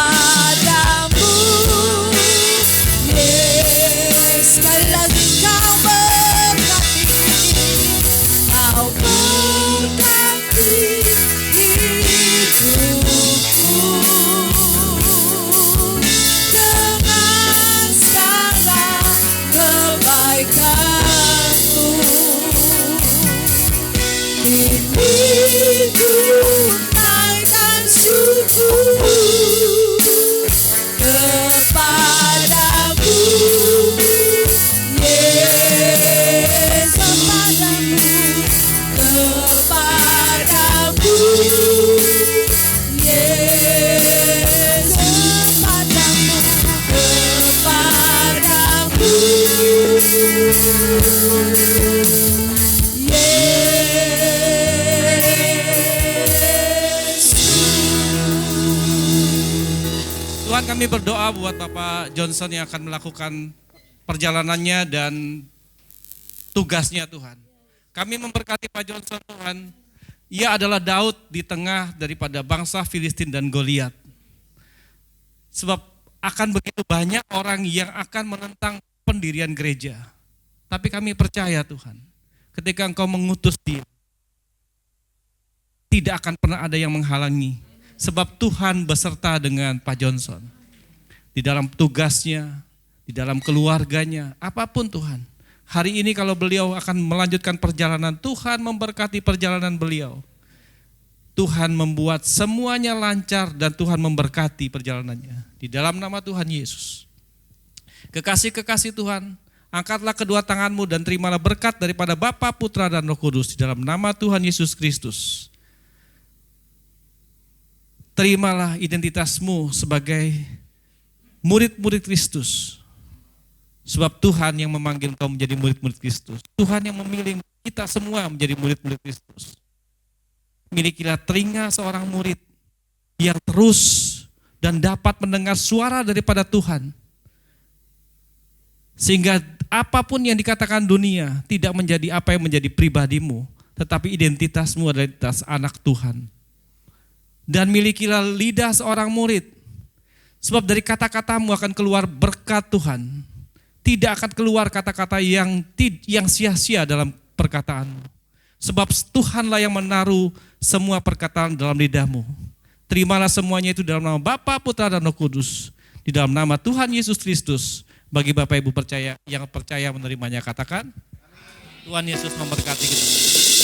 Yesus. Sekali lagi kau berkati hidupku dengan segala kebaikanmu. Kini ku naikkan syukur kepadamu, Yesus. Kepadamu, Yesus. Kepadamu, Tuhan, kami berdoa buat Bapak Johnson yang akan melakukan perjalanannya dan tugasnya Tuhan. Kami memberkati Pak Johnson Tuhan. Ia adalah Daud di tengah daripada bangsa Filistin dan Goliat. Sebab akan begitu banyak orang yang akan menentang pendirian gereja. Tapi kami percaya Tuhan, ketika Engkau mengutus dia, tidak akan pernah ada yang menghalangi. Sebab Tuhan beserta dengan Pak Johnson. Di dalam tugasnya, di dalam keluarganya, apapun Tuhan. Hari ini kalau beliau akan melanjutkan perjalanan, Tuhan memberkati perjalanan beliau. Tuhan membuat semuanya lancar dan Tuhan memberkati perjalanannya. Di dalam nama Tuhan Yesus. Kekasih-kekasih Tuhan, angkatlah kedua tanganmu dan terimalah berkat daripada Bapa, Putra, dan Roh Kudus. Di dalam nama Tuhan Yesus Kristus. Terimalah identitasmu sebagai murid-murid Kristus. Sebab Tuhan yang memanggil kau menjadi murid-murid Kristus. Tuhan yang memilih kita semua menjadi murid-murid Kristus. Milikilah telinga seorang murid yang terus dan dapat mendengar suara daripada Tuhan. Sehingga apapun yang dikatakan dunia tidak menjadi apa yang menjadi pribadimu. Tetapi identitasmu adalah identitas anak Tuhan. Dan milikilah lidah seorang murid. Sebab dari kata-katamu akan keluar berkat Tuhan. Tidak akan keluar kata-kata yang sia-sia dalam perkataanmu. Sebab Tuhanlah yang menaruh semua perkataan dalam lidahmu. Terimalah semuanya itu dalam nama Bapa, Putra, dan Roh Kudus. Di dalam nama Tuhan Yesus Kristus. Bagi Bapak Ibu percaya yang percaya menerimanya katakan, Tuhan Yesus memberkati kita.